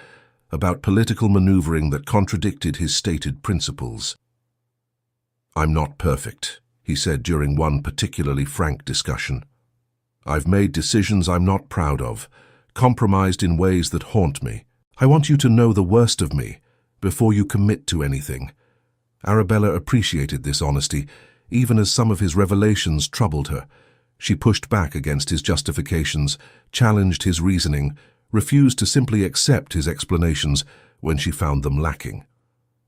about political maneuvering that contradicted his stated principles. "I'm not perfect," he said during one particularly frank discussion. "I've made decisions I'm not proud of, compromised in ways that haunt me. I want you to know the worst of me before you commit to anything." Arabella appreciated this honesty, even as some of his revelations troubled her. She pushed back against his justifications, challenged his reasoning, refused to simply accept his explanations when she found them lacking.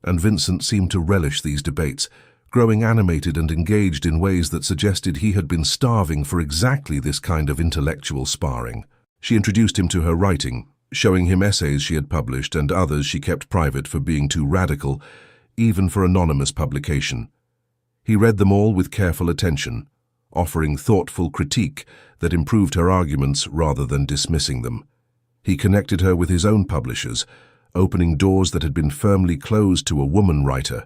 And Vincent seemed to relish these debates, growing animated and engaged in ways that suggested he had been starving for exactly this kind of intellectual sparring. She introduced him to her writing, showing him essays she had published and others she kept private for being too radical, even for anonymous publication. He read them all with careful attention, offering thoughtful critique that improved her arguments rather than dismissing them. He connected her with his own publishers, opening doors that had been firmly closed to a woman writer.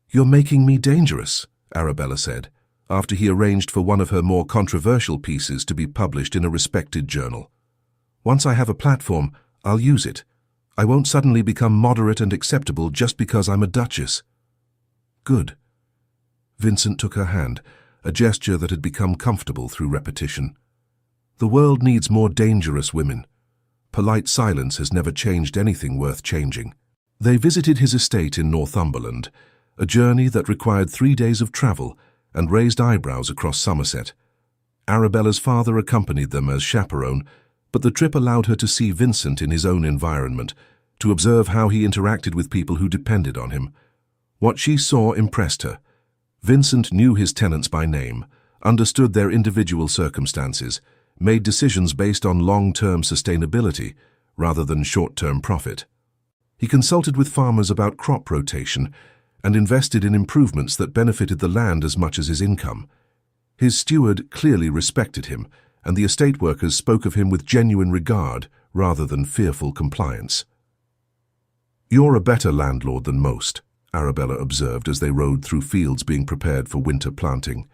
"You're making me dangerous," Arabella said, after he arranged for one of her more controversial pieces to be published in a respected journal. "Once I have a platform, I'll use it. I won't suddenly become moderate and acceptable just because I'm a duchess." "Good." Vincent took her hand, a gesture that had become comfortable through repetition. "The world needs more dangerous women. Polite silence has never changed anything worth changing." They visited his estate in Northumberland, a journey that required 3 days of travel and raised eyebrows across Somerset. Arabella's father accompanied them as chaperone, but the trip allowed her to see Vincent in his own environment, to observe how he interacted with people who depended on him. What she saw impressed her. Vincent knew his tenants by name, understood their individual circumstances, made decisions based on long-term sustainability rather than short-term profit. He consulted with farmers about crop rotation and invested in improvements that benefited the land as much as his income. His steward clearly respected him, and the estate workers spoke of him with genuine regard rather than fearful compliance. "You're a better landlord than most," Arabella observed as they rode through fields being prepared for winter planting.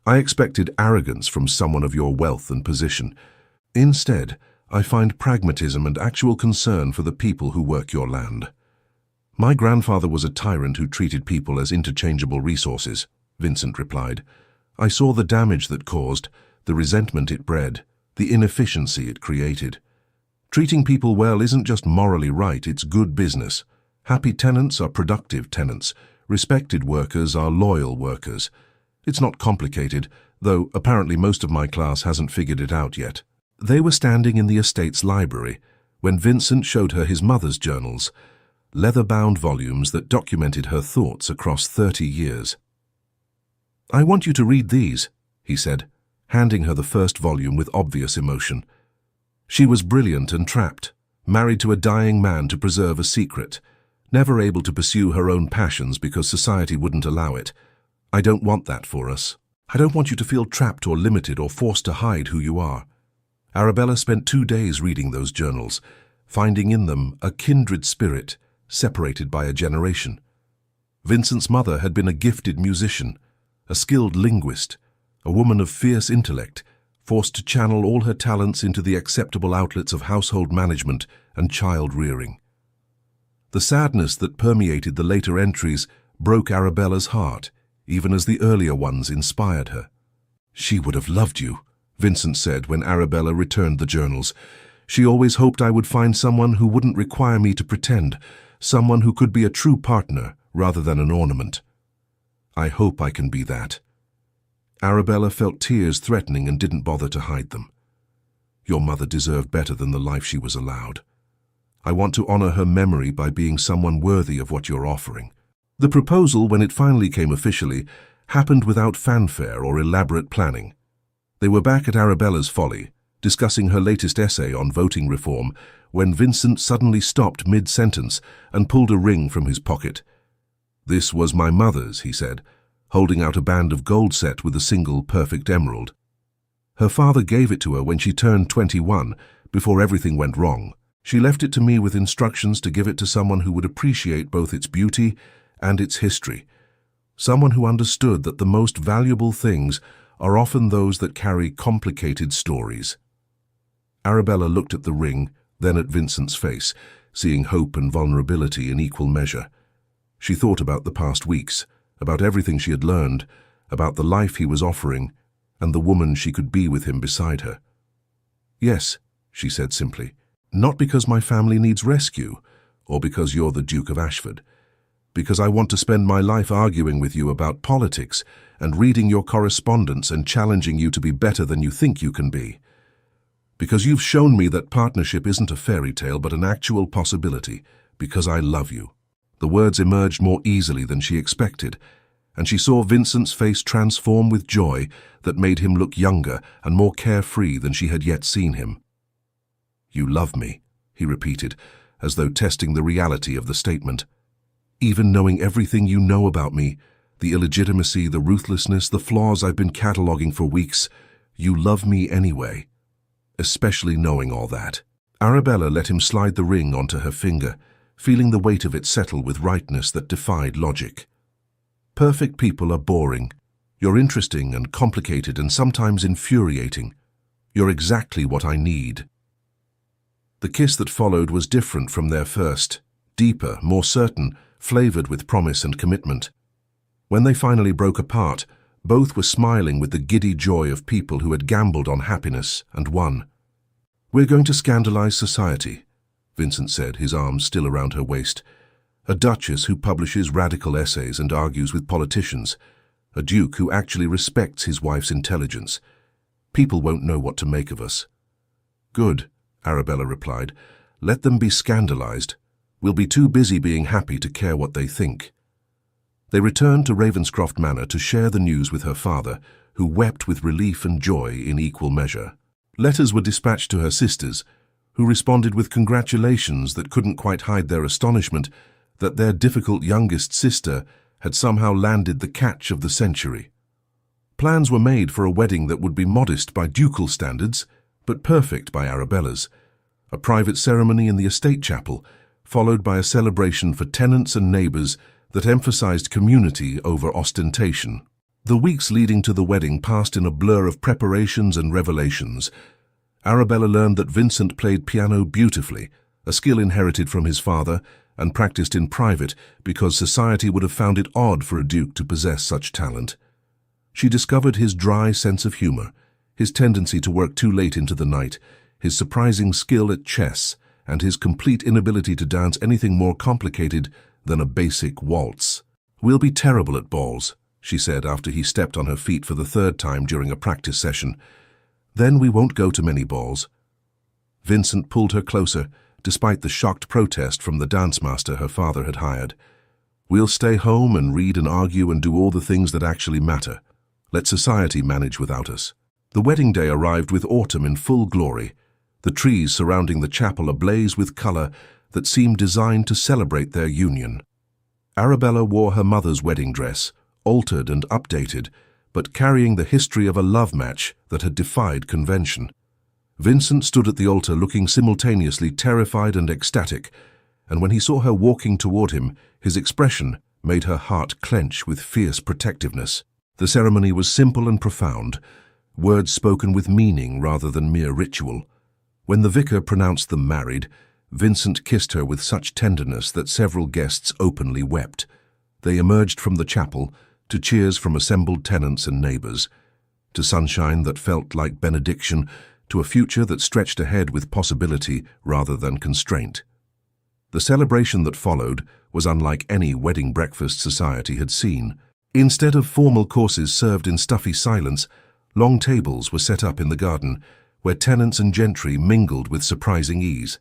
"I expected arrogance from someone of your wealth and position. Instead, I find pragmatism and actual concern for the people who work your land." "My grandfather was a tyrant who treated people as interchangeable resources," Vincent replied. "I saw the damage that caused, the resentment it bred, the inefficiency it created. Treating people well isn't just morally right, it's good business. Happy tenants are productive tenants. Respected workers are loyal workers. It's not complicated, though apparently most of my class hasn't figured it out yet." They were standing in the estate's library when Vincent showed her his mother's journals, leather-bound volumes that documented her thoughts across 30 years. "I want you to read these," he said, handing her the first volume with obvious emotion. She was brilliant and trapped, married to a dying man to preserve a secret, never able to pursue her own passions because society wouldn't allow it. "I don't want that for us. I don't want you to feel trapped or limited or forced to hide who you are." Arabella spent 2 days reading those journals, finding in them a kindred spirit, separated by a generation. Vincent's mother had been a gifted musician, a skilled linguist, a woman of fierce intellect, forced to channel all her talents into the acceptable outlets of household management and child-rearing. The sadness that permeated the later entries broke Arabella's heart, even as the earlier ones inspired her. "She would have loved you," Vincent said when Arabella returned the journals. "She always hoped I would find someone who wouldn't require me to pretend, someone who could be a true partner rather than an ornament. I hope I can be that." Arabella felt tears threatening and didn't bother to hide them. "Your mother deserved better than the life she was allowed. I want to honor her memory by being someone worthy of what you're offering." The proposal, when it finally came officially, happened without fanfare or elaborate planning. They were back at Arabella's Folly, discussing her latest essay on voting reform, when Vincent suddenly stopped mid-sentence and pulled a ring from his pocket. "This was my mother's," he said, holding out a band of gold set with a single perfect emerald. "Her father gave it to her when she turned 21, before everything went wrong. She left it to me with instructions to give it to someone who would appreciate both its beauty and its history, someone who understood that the most valuable things are often those that carry complicated stories." Arabella looked at the ring, then at Vincent's face, seeing hope and vulnerability in equal measure. She thought about the past weeks, about everything she had learned, about the life he was offering, and the woman she could be with him beside her. "Yes," she said simply, "not because my family needs rescue, or because you're the Duke of Ashford. Because I want to spend my life arguing with you about politics and reading your correspondence and challenging you to be better than you think you can be. Because you've shown me that partnership isn't a fairy tale but an actual possibility. Because I love you." The words emerged more easily than she expected, and she saw Vincent's face transform with joy that made him look younger and more carefree than she had yet seen him. "You love me," he repeated, as though testing the reality of the statement. "Even knowing everything you know about me, the illegitimacy, the ruthlessness, the flaws I've been cataloguing for weeks, you love me anyway, especially knowing all that." Arabella let him slide the ring onto her finger, feeling the weight of it settle with rightness that defied logic. "Perfect people are boring. You're interesting and complicated and sometimes infuriating. You're exactly what I need." The kiss that followed was different from their first, deeper, more certain, flavored with promise and commitment. When they finally broke apart, both were smiling with the giddy joy of people who had gambled on happiness and won. "We're going to scandalize society," Vincent said, his arms still around her waist. A duchess who publishes radical essays and argues with politicians. A duke who actually respects his wife's intelligence. People won't know what to make of us." "Good," Arabella replied. "Let them be scandalized. We'll be too busy being happy to care what they think." They returned to Ravenscroft Manor to share the news with her father, who wept with relief and joy in equal measure. Letters were dispatched to her sisters, who responded with congratulations that couldn't quite hide their astonishment that their difficult youngest sister had somehow landed the catch of the century. Plans were made for a wedding that would be modest by ducal standards, but perfect by Arabella's. A private ceremony in the estate chapel, followed by a celebration for tenants and neighbours that emphasized community over ostentation. The weeks leading to the wedding passed in a blur of preparations and revelations. Arabella learned that Vincent played piano beautifully, a skill inherited from his father and practiced in private because society would have found it odd for a duke to possess such talent. She discovered his dry sense of humor, his tendency to work too late into the night, his surprising skill at chess, and his complete inability to dance anything more complicated than a basic waltz. "We'll be terrible at balls," she said after he stepped on her feet for the third time during a practice session. "Then we won't go to many balls." Vincent pulled her closer, despite the shocked protest from the dance master her father had hired. "We'll stay home and read and argue and do all the things that actually matter. Let society manage without us." The wedding day arrived with autumn in full glory, the trees surrounding the chapel ablaze with colour that seemed designed to celebrate their union. Arabella wore her mother's wedding dress, altered and updated, but carrying the history of a love match that had defied convention. Vincent stood at the altar looking simultaneously terrified and ecstatic, and when he saw her walking toward him, his expression made her heart clench with fierce protectiveness. The ceremony was simple and profound, words spoken with meaning rather than mere ritual. When the vicar pronounced them married, Vincent kissed her with such tenderness that several guests openly wept. They emerged from the chapel to cheers from assembled tenants and neighbours, to sunshine that felt like benediction, to a future that stretched ahead with possibility rather than constraint. The celebration that followed was unlike any wedding breakfast society had seen. Instead of formal courses served in stuffy silence, long tables were set up in the garden, where tenants and gentry mingled with surprising ease.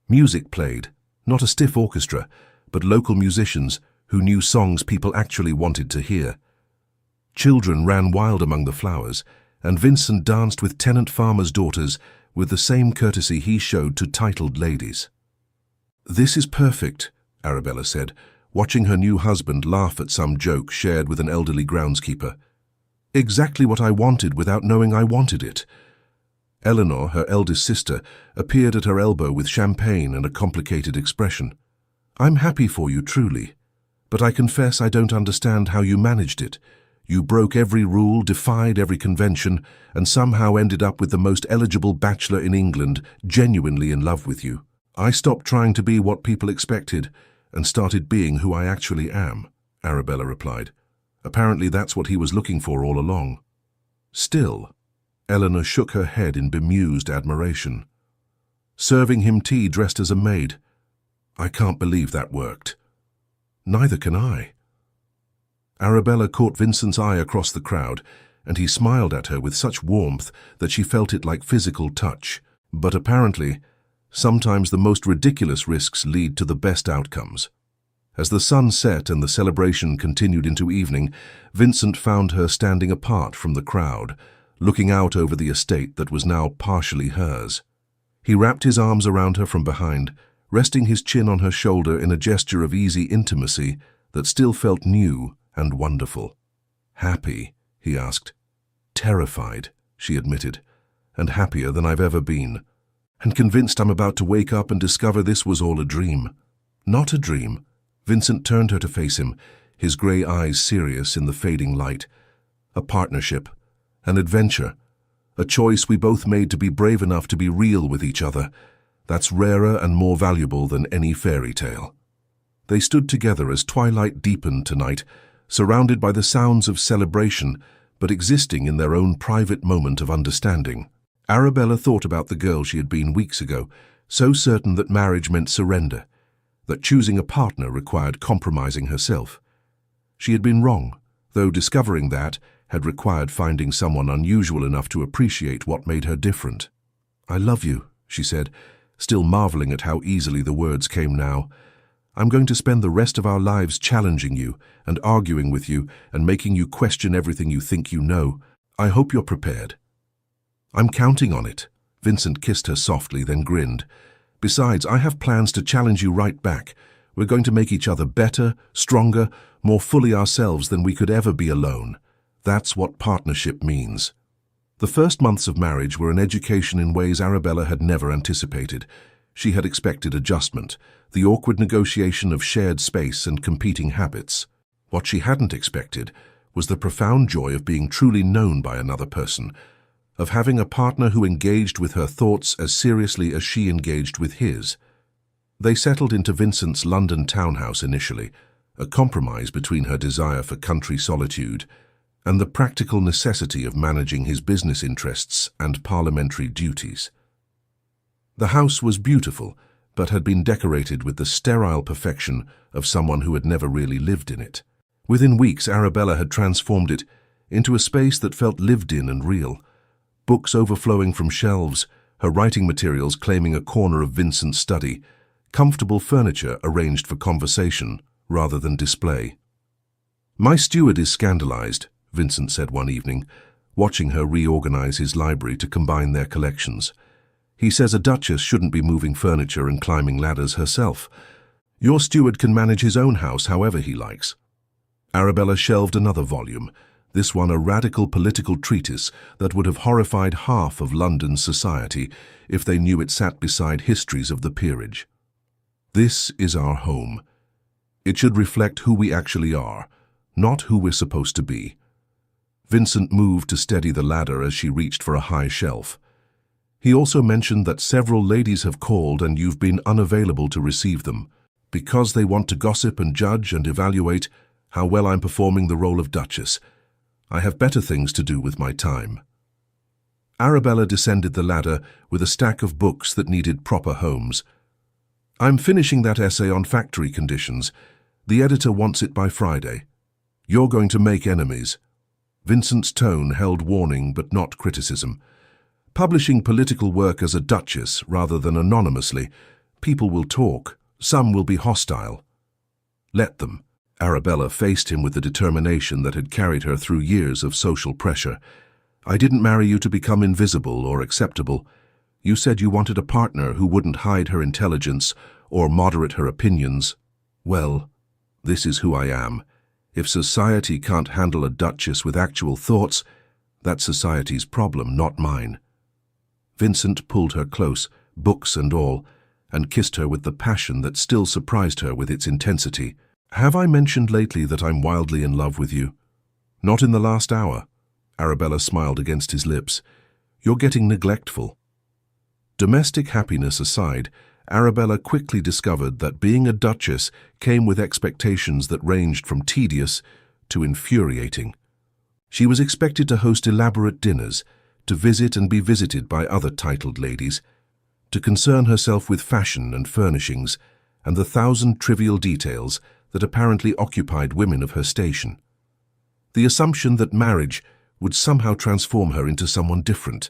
Music played, not a stiff orchestra, but local musicians who knew songs people actually wanted to hear. Children ran wild among the flowers, and Vincent danced with tenant farmers' daughters with the same courtesy he showed to titled ladies. "This is perfect," Arabella said, watching her new husband laugh at some joke shared with an elderly groundskeeper. "Exactly what I wanted without knowing I wanted it." Eleanor, her eldest sister, appeared at her elbow with champagne and a complicated expression. "I'm happy for you, truly. But I confess I don't understand how you managed it. You broke every rule, defied every convention, and somehow ended up with the most eligible bachelor in England, genuinely in love with you. I stopped trying to be what people expected and started being who I actually am," Arabella replied. Apparently that's what he was looking for all along. Still, Eleanor shook her head in bemused admiration. "Serving him tea dressed as a maid. I can't believe that worked." "Neither can I." Arabella caught Vincent's eye across the crowd, and he smiled at her with such warmth that she felt it like physical touch. But apparently, sometimes the most ridiculous risks lead to the best outcomes. As the sun set and the celebration continued into evening, Vincent found her standing apart from the crowd, looking out over the estate that was now partially hers. He wrapped his arms around her from behind, resting his chin on her shoulder in a gesture of easy intimacy that still felt new and wonderful. "Happy?" he asked. "Terrified," she admitted, "and happier than I've ever been. And convinced I'm about to wake up and discover this was all a dream." "Not a dream." Vincent turned her to face him, his grey eyes serious in the fading light. "A partnership, an adventure, a choice we both made to be brave enough to be real with each other. That's rarer and more valuable than any fairy tale." They stood together as twilight deepened tonight, surrounded by the sounds of celebration, but existing in their own private moment of understanding. Arabella thought about the girl she had been weeks ago, so certain that marriage meant surrender. that choosing a partner required compromising herself. She had been wrong, though discovering that had required finding someone unusual enough to appreciate what made her different. "I love you," she said, still marveling at how easily the words came now. "I'm going to spend the rest of our lives challenging you and arguing with you and making you question everything you think you know. I hope you're prepared." "I'm counting on it." Vincent kissed her softly, then grinned. "Besides, I have plans to challenge you right back. We're going to make each other better, stronger, more fully ourselves than we could ever be alone. That's what partnership means." The first months of marriage were an education in ways Arabella had never anticipated. She had expected adjustment, the awkward negotiation of shared space and competing habits. What she hadn't expected was the profound joy of being truly known by another person, of having a partner who engaged with her thoughts as seriously as she engaged with his. They settled into Vincent's London townhouse initially, a compromise between her desire for country solitude and the practical necessity of managing his business interests and parliamentary duties. The house was beautiful, but had been decorated with the sterile perfection of someone who had never really lived in it. Within weeks, Arabella had transformed it into a space that felt lived in and real. Books overflowing from shelves, her writing materials claiming a corner of Vincent's study, comfortable furniture arranged for conversation rather than display. "My steward is scandalized," Vincent said one evening, watching her reorganize his library to combine their collections. "He says a duchess shouldn't be moving furniture and climbing ladders herself. Your steward can manage his own house however he likes." Arabella shelved another volume, this one a radical political treatise that would have horrified half of London's society if they knew it sat beside histories of the peerage. "This is our home. It should reflect who we actually are, not who we're supposed to be." Vincent moved to steady the ladder as she reached for a high shelf. He also mentioned that several ladies have called and you've been unavailable to receive them, because they want to gossip and judge and evaluate how well I'm performing the role of Duchess. I have better things to do with my time. Arabella descended the ladder with a stack of books that needed proper homes. "I'm finishing that essay on factory conditions. The editor wants it by Friday. You're going to make enemies." Vincent's tone held warning but not criticism. "Publishing political work as a duchess rather than anonymously, people will talk, some will be hostile. Let them." Arabella faced him with the determination that had carried her through years of social pressure. "I didn't marry you to become invisible or acceptable. You said you wanted a partner who wouldn't hide her intelligence or moderate her opinions. Well, this is who I am. If society can't handle a duchess with actual thoughts, that's society's problem, not mine." Vincent pulled her close, books and all, and kissed her with the passion that still surprised her with its intensity. "Have I mentioned lately that I'm wildly in love with you?" "Not in the last hour." Arabella smiled against his lips. "You're getting neglectful." Domestic happiness aside, Arabella quickly discovered that being a duchess came with expectations that ranged from tedious to infuriating. She was expected to host elaborate dinners, to visit and be visited by other titled ladies, to concern herself with fashion and furnishings, and the thousand trivial details that apparently occupied women of her station. The assumption that marriage would somehow transform her into someone different,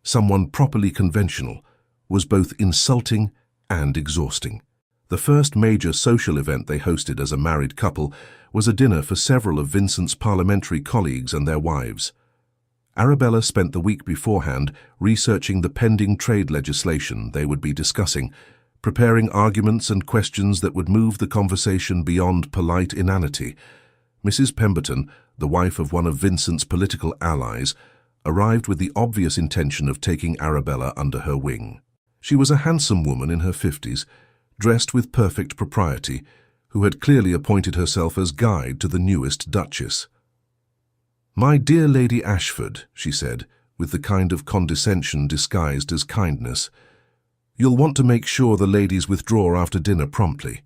someone properly conventional, was both insulting and exhausting. The first major social event they hosted as a married couple was a dinner for several of Vincent's parliamentary colleagues and their wives. Arabella spent the week beforehand researching the pending trade legislation they would be discussing, preparing arguments and questions that would move the conversation beyond polite inanity. Mrs. Pemberton, the wife of one of Vincent's political allies, arrived with the obvious intention of taking Arabella under her wing. She was a handsome woman in her 50s, dressed with perfect propriety, who had clearly appointed herself as guide to the newest Duchess. "My dear Lady Ashford," she said, with the kind of condescension disguised as kindness, "you'll want to make sure the ladies withdraw after dinner promptly.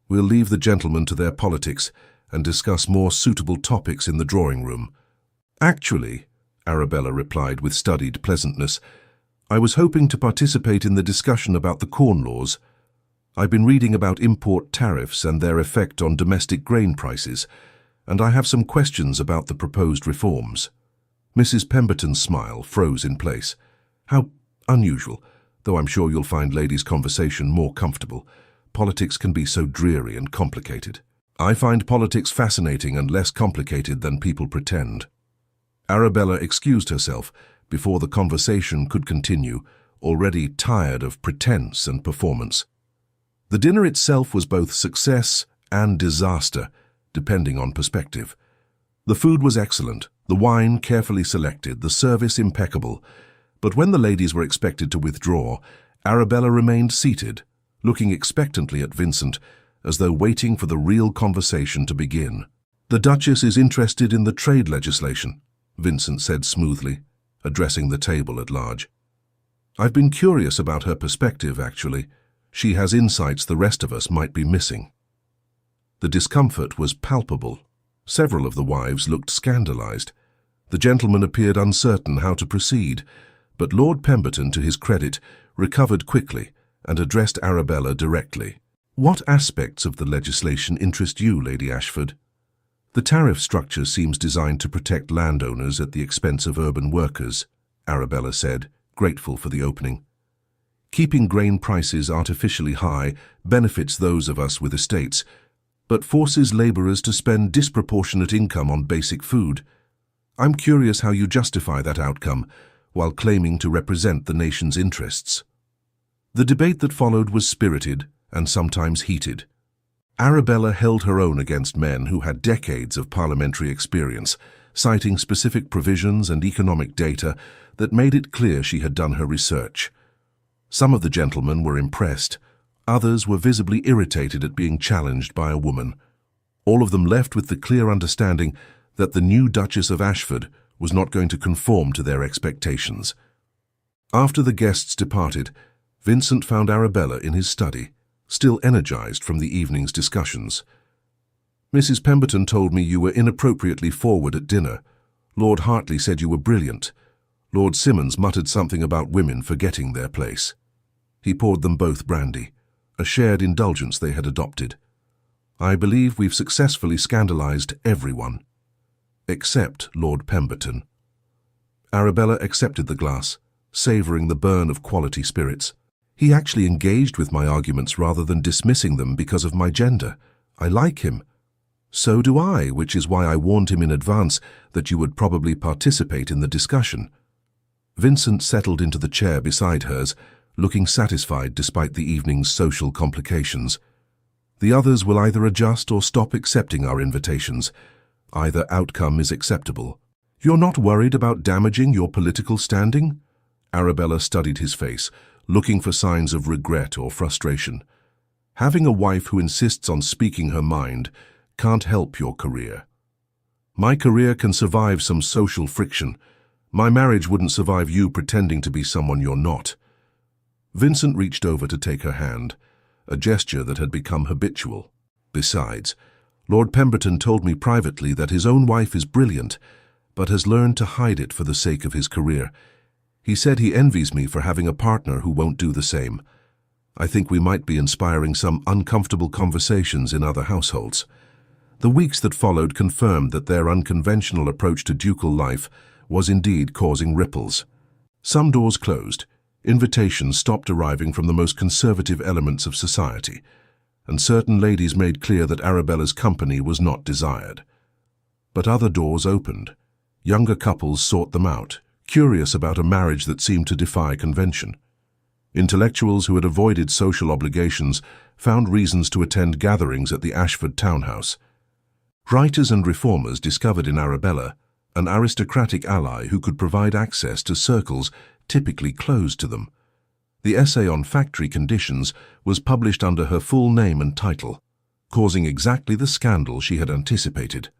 We'll leave the gentlemen to their politics and discuss more suitable topics in the drawing room." "Actually," Arabella replied with studied pleasantness, "I was hoping to participate in the discussion about the Corn Laws." I've been reading about import tariffs and their effect on domestic grain prices, and I have some questions about the proposed reforms." Mrs. Pemberton's smile froze in place. "How unusual, though I'm sure you'll find ladies' conversation more comfortable. Politics can be so dreary and complicated." "I find politics fascinating and less complicated than people pretend." Arabella excused herself before the conversation could continue, already tired of pretense and performance. The dinner itself was both success and disaster, depending on perspective. The food was excellent, the wine carefully selected, the service impeccable, but when the ladies were expected to withdraw, Arabella remained seated, looking expectantly at Vincent, as though waiting for the real conversation to begin. "The Duchess is interested in the trade legislation," Vincent said smoothly, addressing the table at large. "I've been curious about her perspective, actually. She has insights the rest of us might be missing." The discomfort was palpable. Several of the wives looked scandalized. The gentleman appeared uncertain how to proceed, but Lord Pemberton, to his credit, recovered quickly and addressed Arabella directly. "What aspects of the legislation interest you, Lady Ashford?" "The tariff structure seems designed to protect landowners at the expense of urban workers," Arabella said, grateful for the opening. "Keeping grain prices artificially high benefits those of us with estates, but forces labourers to spend disproportionate income on basic food. I'm curious how you justify that outcome while claiming to represent the nation's interests." The debate that followed was spirited and sometimes heated. Arabella held her own against men who had decades of parliamentary experience, citing specific provisions and economic data that made it clear she had done her research. Some of the gentlemen were impressed. Others were visibly irritated at being challenged by a woman. All of them left with the clear understanding that the new Duchess of Ashford was not going to conform to their expectations. After the guests departed, Vincent found Arabella in his study, still energized from the evening's discussions. "Mrs. Pemberton told me you were inappropriately forward at dinner. Lord Hartley said you were brilliant. Lord Simmons muttered something about women forgetting their place." He poured them both brandy, a shared indulgence they had adopted. "I believe we've successfully scandalized everyone." "Except Lord Pemberton." Arabella accepted the glass, savouring the burn of quality spirits. "He actually engaged with my arguments rather than dismissing them because of my gender. I like him." "So do I, which is why I warned him in advance that you would probably participate in the discussion." Vincent settled into the chair beside hers, looking satisfied despite the evening's social complications. "The others will either adjust or stop accepting our invitations. Either outcome is acceptable." "You're not worried about damaging your political standing?" Arabella studied his face, looking for signs of regret or frustration. "Having a wife who insists on speaking her mind can't help your career." "My career can survive some social friction. My marriage wouldn't survive you pretending to be someone you're not." Vincent reached over to take her hand, a gesture that had become habitual. "Besides, Lord Pemberton told me privately that his own wife is brilliant, but has learned to hide it for the sake of his career. He said he envies me for having a partner who won't do the same. I think we might be inspiring some uncomfortable conversations in other households." The weeks that followed confirmed that their unconventional approach to ducal life was indeed causing ripples. Some doors closed, invitations stopped arriving from the most conservative elements of society, and certain ladies made clear that Arabella's company was not desired. But other doors opened. Younger couples sought them out, curious about a marriage that seemed to defy convention. Intellectuals who had avoided social obligations found reasons to attend gatherings at the Ashford townhouse. Writers and reformers discovered in Arabella an aristocratic ally who could provide access to circles typically closed to them. The essay on factory conditions was published under her full name and title, causing exactly the scandal she had anticipated.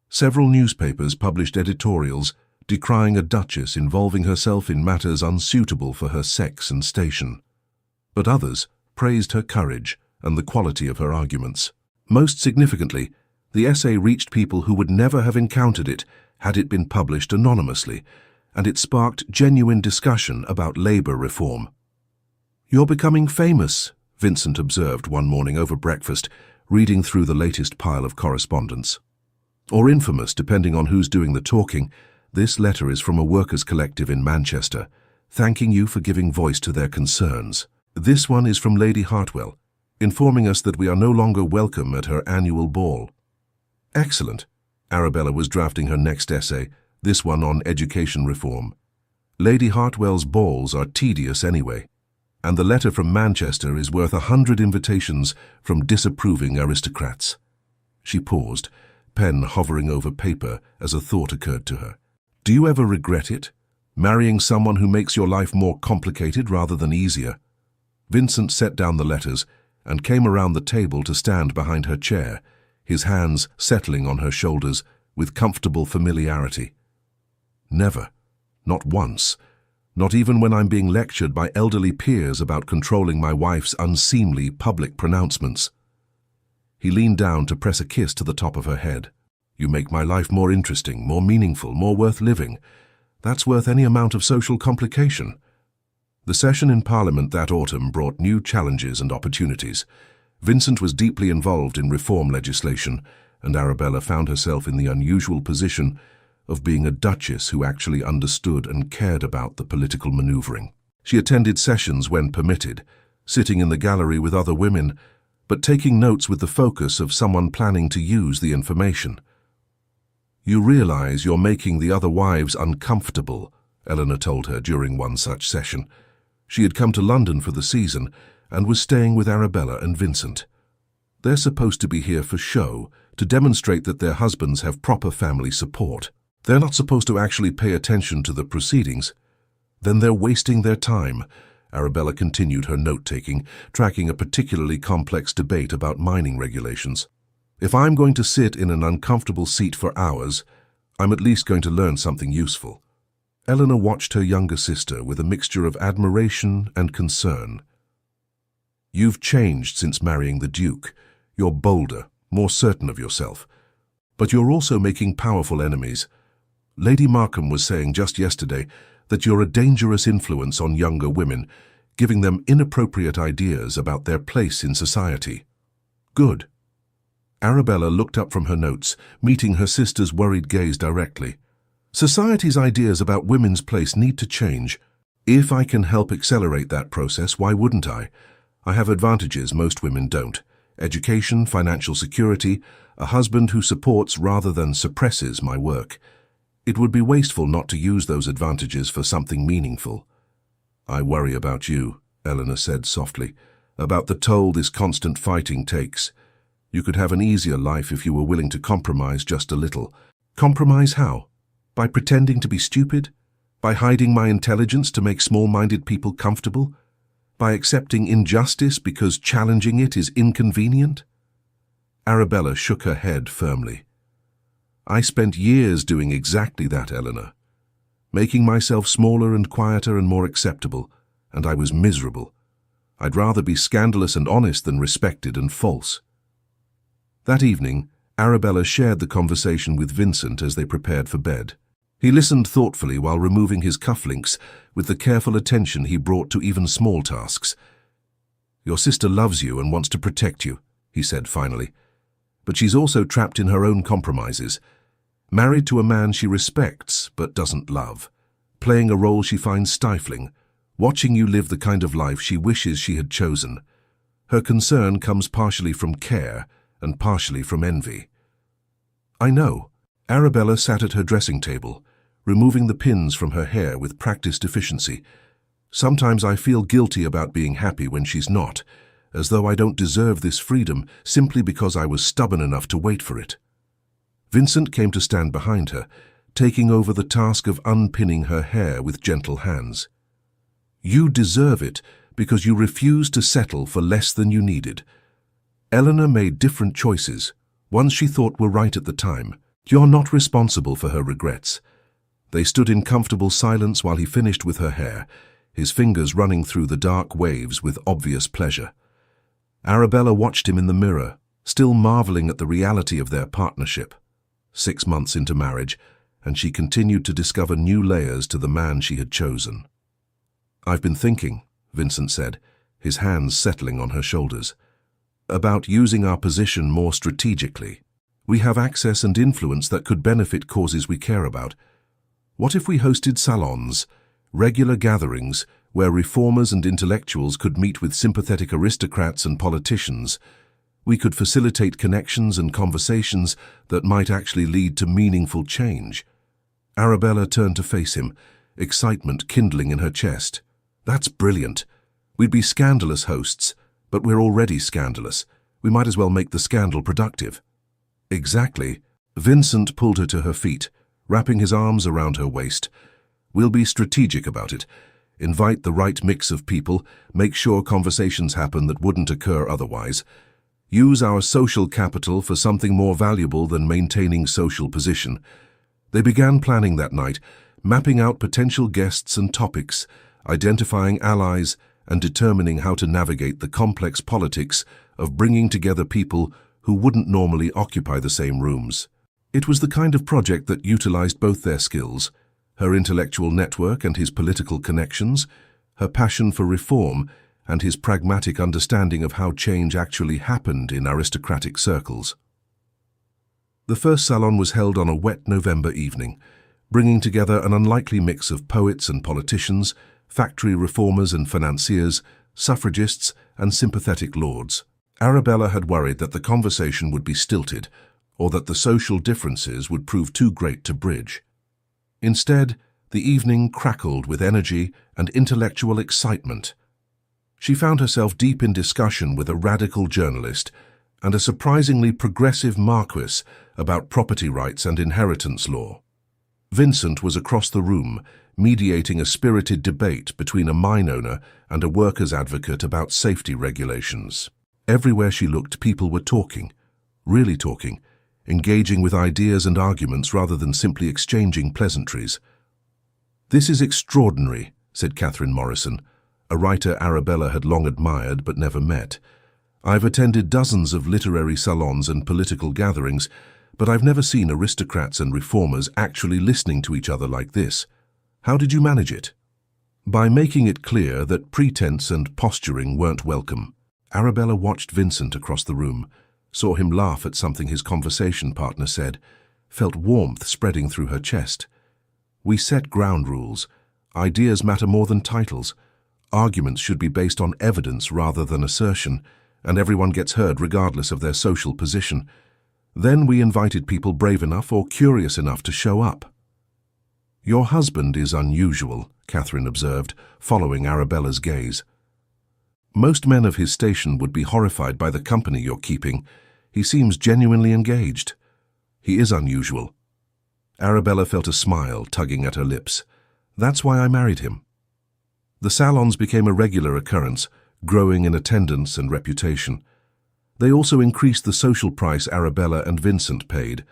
Several newspapers published editorials decrying a duchess involving herself in matters unsuitable for her sex and station. But others praised her courage and the quality of her arguments. Most significantly, the essay reached people who would never have encountered it had it been published anonymously, and it sparked genuine discussion about labor reform. "You're becoming famous," Vincent observed one morning over breakfast, reading through the latest pile of correspondence. Or infamous, depending on who's doing the talking, this letter is from a workers' collective in Manchester, thanking you for giving voice to their concerns. This one is from Lady Hartwell, informing us that we are no longer welcome at her annual ball. Excellent. Arabella was drafting her next essay, this one on education reform. Lady Hartwell's balls are tedious anyway, and the letter from Manchester is worth 100 invitations from disapproving aristocrats. She paused, pen hovering over paper as a thought occurred to her. Do you ever regret it? Marrying someone who makes your life more complicated rather than easier? Vincent set down the letters and came around the table to stand behind her chair, his hands settling on her shoulders with comfortable familiarity. Never. Not once. Not even when I'm being lectured by elderly peers about controlling my wife's unseemly public pronouncements. He leaned down to press a kiss to the top of her head. You make my life more interesting, more meaningful, more worth living. That's worth any amount of social complication. The session in Parliament that autumn brought new challenges and opportunities. Vincent was deeply involved in reform legislation, and Arabella found herself in the unusual position of being a duchess who actually understood and cared about the political maneuvering. She attended sessions when permitted, sitting in the gallery with other women, but taking notes with the focus of someone planning to use the information. You realize you're making the other wives uncomfortable, Eleanor told her during one such session. She had come to London for the season and was staying with Arabella and Vincent. They're supposed to be here for show, to demonstrate that their husbands have proper family support. They're not supposed to actually pay attention to the proceedings. Then they're wasting their time. Arabella continued her note-taking, tracking a particularly complex debate about mining regulations. If I'm going to sit in an uncomfortable seat for hours, I'm at least going to learn something useful. Eleanor watched her younger sister with a mixture of admiration and concern. You've changed since marrying the Duke. You're bolder, more certain of yourself. But you're also making powerful enemies. Lady Markham was saying just yesterday that you're a dangerous influence on younger women, giving them inappropriate ideas about their place in society. Good. Arabella looked up from her notes, meeting her sister's worried gaze directly. Society's ideas about women's place need to change. If I can help accelerate that process, why wouldn't I? I have advantages most women don't. Education, financial security, a husband who supports rather than suppresses my work. It would be wasteful not to use those advantages for something meaningful. I worry about you, Eleanor said softly, about the toll this constant fighting takes. You could have an easier life if you were willing to compromise just a little. Compromise how? By pretending to be stupid? By hiding my intelligence to make small-minded people comfortable? By accepting injustice because challenging it is inconvenient? Arabella shook her head firmly. I spent years doing exactly that, Eleanor. Making myself smaller and quieter and more acceptable, and I was miserable. I'd rather be scandalous and honest than respected and false. That evening, Arabella shared the conversation with Vincent as they prepared for bed. He listened thoughtfully while removing his cufflinks with the careful attention he brought to even small tasks. Your sister loves you and wants to protect you, he said finally. But she's also trapped in her own compromises. Married to a man she respects but doesn't love. Playing a role she finds stifling. Watching you live the kind of life she wishes she had chosen. Her concern comes partially from care and partially from envy. I know. Arabella sat at her dressing table, removing the pins from her hair with practiced efficiency. Sometimes I feel guilty about being happy when she's not, as though I don't deserve this freedom simply because I was stubborn enough to wait for it. Vincent came to stand behind her, taking over the task of unpinning her hair with gentle hands. You deserve it because you refused to settle for less than you needed. Eleanor made different choices, ones she thought were right at the time. You're not responsible for her regrets. They stood in comfortable silence while he finished with her hair, his fingers running through the dark waves with obvious pleasure. Arabella watched him in the mirror, still marveling at the reality of their partnership. 6 months into marriage, and she continued to discover new layers to the man she had chosen. I've been thinking, Vincent said, his hands settling on her shoulders. "About using our position more strategically. We have access and influence that could benefit causes we care about. What if we hosted salons, regular gatherings, where reformers and intellectuals could meet with sympathetic aristocrats and politicians? We could facilitate connections and conversations that might actually lead to meaningful change." Arabella turned to face him, excitement kindling in her chest. "That's brilliant. We'd be scandalous hosts, but we're already scandalous. We might as well make the scandal productive." "Exactly." Vincent pulled her to her feet, wrapping his arms around her waist. "We'll be strategic about it. Invite the right mix of people, make sure conversations happen that wouldn't occur otherwise. Use our social capital for something more valuable than maintaining social position." They began planning that night, mapping out potential guests and topics, identifying allies, and determining how to navigate the complex politics of bringing together people who wouldn't normally occupy the same rooms. It was the kind of project that utilized both their skills, her intellectual network and his political connections, her passion for reform and his pragmatic understanding of how change actually happened in aristocratic circles. The first salon was held on a wet November evening, bringing together an unlikely mix of poets and politicians, factory reformers and financiers, suffragists and sympathetic lords. Arabella had worried that the conversation would be stilted, or that the social differences would prove too great to bridge. Instead, the evening crackled with energy and intellectual excitement. She found herself deep in discussion with a radical journalist and a surprisingly progressive marquis about property rights and inheritance law. Vincent was across the room, mediating a spirited debate between a mine owner and a workers' advocate about safety regulations. Everywhere she looked, people were talking, really talking, engaging with ideas and arguments rather than simply exchanging pleasantries. "This is extraordinary," said Catherine Morrison, a writer Arabella had long admired but never met. "I've attended dozens of literary salons and political gatherings, but I've never seen aristocrats and reformers actually listening to each other like this. How did you manage it?" "By making it clear that pretense and posturing weren't welcome." Arabella watched Vincent across the room, saw him laugh at something his conversation partner said, felt warmth spreading through her chest. "We set ground rules. Ideas matter more than titles. Arguments should be based on evidence rather than assertion, and everyone gets heard regardless of their social position. Then we invited people brave enough or curious enough to show up." "Your husband is unusual," Catherine observed, following Arabella's gaze. "Most men of his station would be horrified by the company you're keeping. He seems genuinely engaged." "He is unusual." Arabella felt a smile tugging at her lips. "That's why I married him." The salons became a regular occurrence, growing in attendance and reputation. They also increased the social price Arabella and Vincent paid.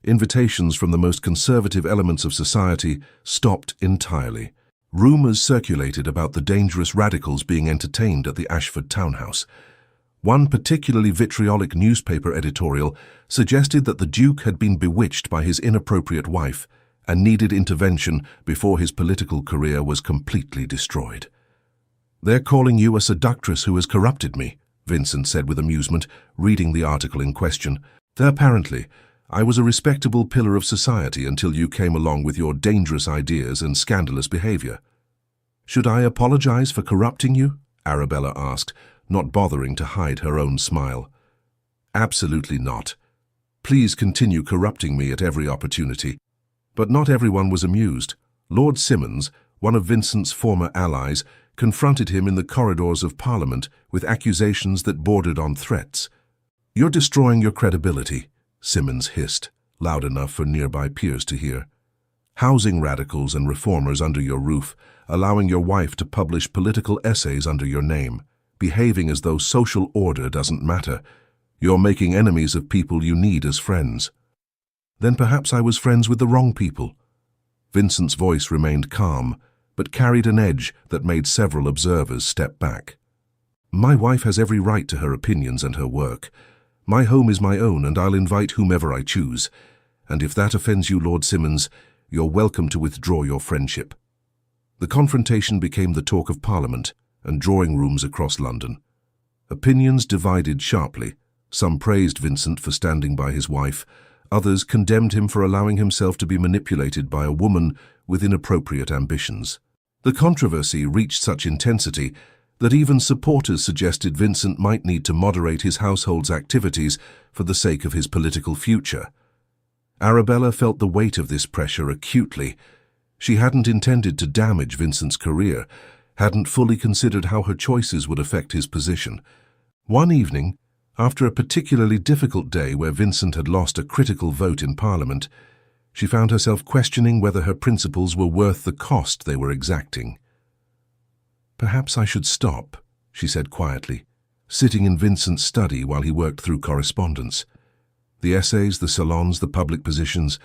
Invitations from the most conservative elements of society stopped entirely. Rumors circulated about the dangerous radicals being entertained at the Ashford townhouse. One particularly vitriolic newspaper editorial suggested that the Duke had been bewitched by his inappropriate wife and needed intervention before his political career was completely destroyed. "They're calling you a seductress who has corrupted me," Vincent said with amusement, reading the article in question. "Apparently, I was a respectable pillar of society until you came along with your dangerous ideas and scandalous behavior." "Should I apologize for corrupting you?" Arabella asked, not bothering to hide her own smile. "Absolutely not. Please continue corrupting me at every opportunity." But not everyone was amused. Lord Simmons, one of Vincent's former allies, confronted him in the corridors of Parliament with accusations that bordered on threats. "You're destroying your credibility," Simmons hissed, loud enough for nearby peers to hear. "Housing radicals and reformers under your roof, allowing your wife to publish political essays under your name, behaving as though social order doesn't matter. You're making enemies of people you need as friends." "Then perhaps I was friends with the wrong people." Vincent's voice remained calm, but carried an edge that made several observers step back. "My wife has every right to her opinions and her work. My home is my own, and I'll invite whomever I choose. And if that offends you, Lord Simmons, you're welcome to withdraw your friendship." The confrontation became the talk of Parliament, and drawing rooms across London. Opinions divided sharply. Some praised Vincent for standing by his wife. Others condemned him for allowing himself to be manipulated by a woman with inappropriate ambitions. The controversy reached such intensity that even supporters suggested Vincent might need to moderate his household's activities for the sake of his political future. Arabella felt the weight of this pressure acutely. She hadn't intended to damage Vincent's career, hadn't fully considered how her choices would affect his position. One evening, after a particularly difficult day where Vincent had lost a critical vote in Parliament, she found herself questioning whether her principles were worth the cost they were exacting. "Perhaps I should stop," she said quietly, sitting in Vincent's study while he worked through correspondence. "The essays, the salons, the public positions.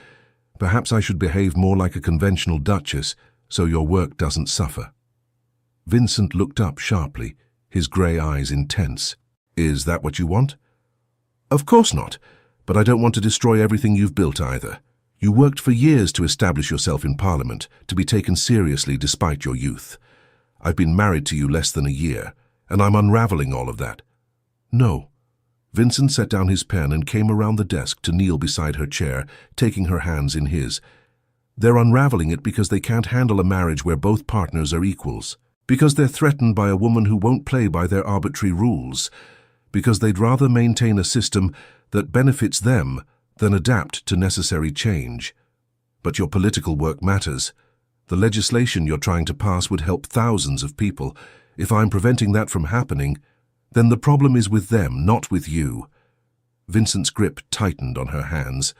Perhaps I should behave more like a conventional duchess so your work doesn't suffer." Vincent looked up sharply, his grey eyes intense. "Is that what you want?" "Of course not, but I don't want to destroy everything you've built either. You worked for years to establish yourself in Parliament, to be taken seriously despite your youth. I've been married to you less than a year, and I'm unraveling all of that." "No." Vincent set down his pen and came around the desk to kneel beside her chair, taking her hands in his. "They're unraveling it because they can't handle a marriage where both partners are equals, because they're threatened by a woman who won't play by their arbitrary rules, because they'd rather maintain a system that benefits them than adapt to necessary change. But your political work matters. The legislation you're trying to pass would help thousands of people. If I'm preventing that from happening, then the problem is with them, not with you." Vincent's grip tightened on her hands.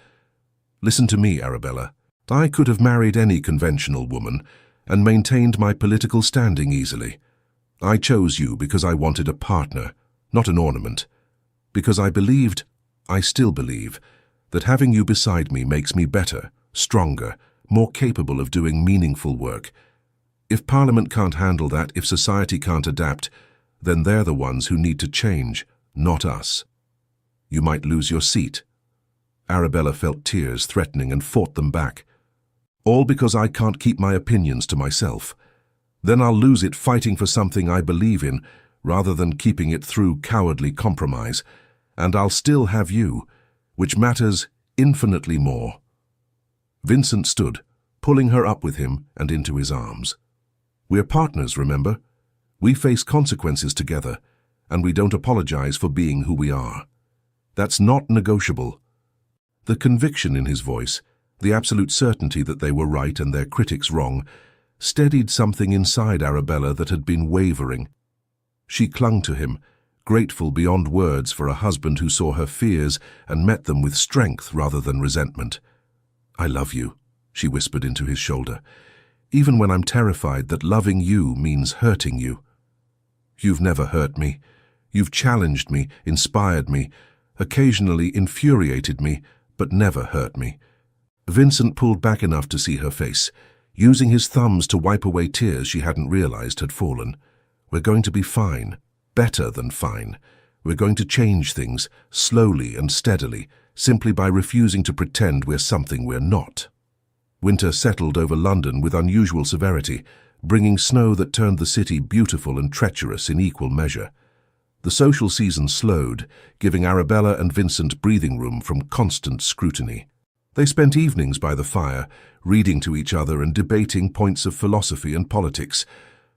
"Listen to me, Arabella. I could have married any conventional woman and maintained my political standing easily. I chose you because I wanted a partner, not an ornament. Because I believed, I still believe, that having you beside me makes me better, stronger, more capable of doing meaningful work. If Parliament can't handle that, if society can't adapt, then they're the ones who need to change, not us. You might lose your seat." Arabella felt tears threatening and fought them back. "All because I can't keep my opinions to myself. Then I'll lose it fighting for something I believe in, rather than keeping it through cowardly compromise. And I'll still have you, which matters infinitely more." Vincent stood, pulling her up with him and into his arms. "We're partners, remember? We face consequences together, and we don't apologize for being who we are. That's not negotiable." The conviction in his voice, the absolute certainty that they were right and their critics wrong, steadied something inside Arabella that had been wavering. She clung to him, grateful beyond words for a husband who saw her fears and met them with strength rather than resentment. "I love you," she whispered into his shoulder, "even when I'm terrified that loving you means hurting you. You've never hurt me. You've challenged me, inspired me, occasionally infuriated me, but never hurt me." Vincent pulled back enough to see her face, using his thumbs to wipe away tears she hadn't realized had fallen. "We're going to be fine, better than fine. We're going to change things, slowly and steadily, simply by refusing to pretend we're something we're not." Winter settled over London with unusual severity, bringing snow that turned the city beautiful and treacherous in equal measure. The social season slowed, giving Arabella and Vincent breathing room from constant scrutiny. They spent evenings by the fire, reading to each other and debating points of philosophy and politics,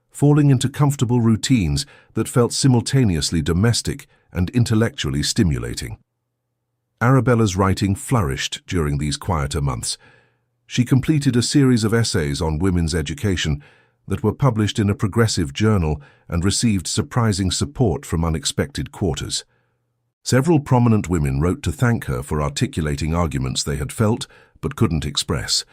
falling into comfortable routines that felt simultaneously domestic and intellectually stimulating. Arabella's writing flourished during these quieter months. She completed a series of essays on women's education that were published in a progressive journal and received surprising support from unexpected quarters. Several prominent women wrote to thank her for articulating arguments they had felt but couldn't express.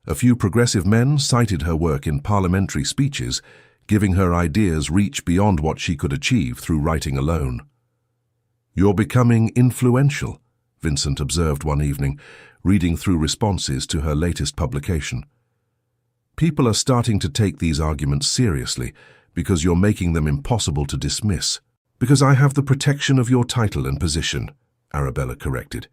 A few progressive men cited her work in parliamentary speeches, giving her ideas reach beyond what she could achieve through writing alone. "You're becoming influential," Vincent observed one evening, reading through responses to her latest publication. "People are starting to take these arguments seriously because you're making them impossible to dismiss." "Because I have the protection of your title and position," Arabella corrected.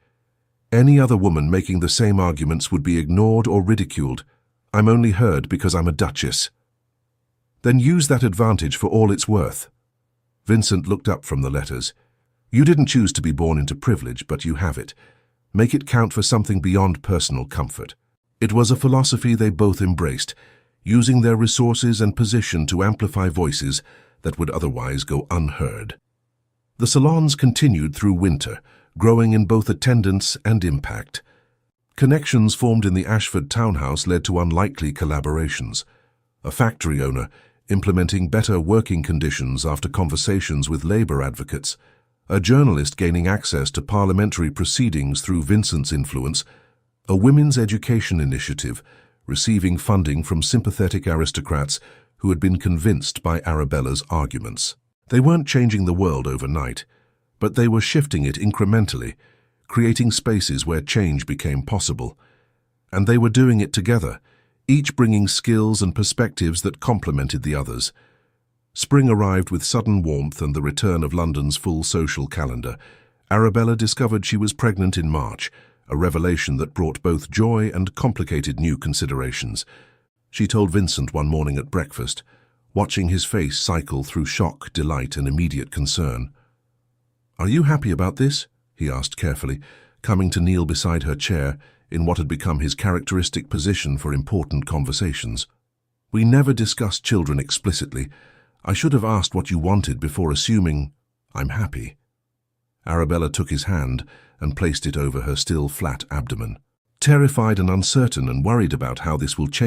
"Any other woman making the same arguments would be ignored or ridiculed. I'm only heard because I'm a duchess." Then use that advantage for all it's worth. Vincent looked up from the letters. You didn't choose to be born into privilege, but you have it. Make it count for something beyond personal comfort. It was a philosophy they both embraced, using their resources and position to amplify voices that would otherwise go unheard. The salons continued through winter, growing in both attendance and impact. Connections formed in the Ashford townhouse led to unlikely collaborations. A factory owner implementing better working conditions after conversations with labour advocates, a journalist gaining access to parliamentary proceedings through Vincent's influence, a women's education initiative receiving funding from sympathetic aristocrats who had been convinced by Arabella's arguments. They weren't changing the world overnight, but they were shifting it incrementally, creating spaces where change became possible. And they were doing it together, each bringing skills and perspectives that complemented the others. Spring arrived with sudden warmth and the return of London's full social calendar. Arabella discovered she was pregnant in March, a revelation that brought both joy and complicated new considerations. She told Vincent one morning at breakfast, watching his face cycle through shock, delight, and immediate concern. "Are you happy about this?" he asked carefully, coming to kneel beside her chair in what had become his characteristic position for important conversations. "We never discussed children explicitly. I should have asked what you wanted before assuming I'm happy." Arabella took his hand and placed it over her still flat abdomen. Terrified and uncertain and worried about how this will change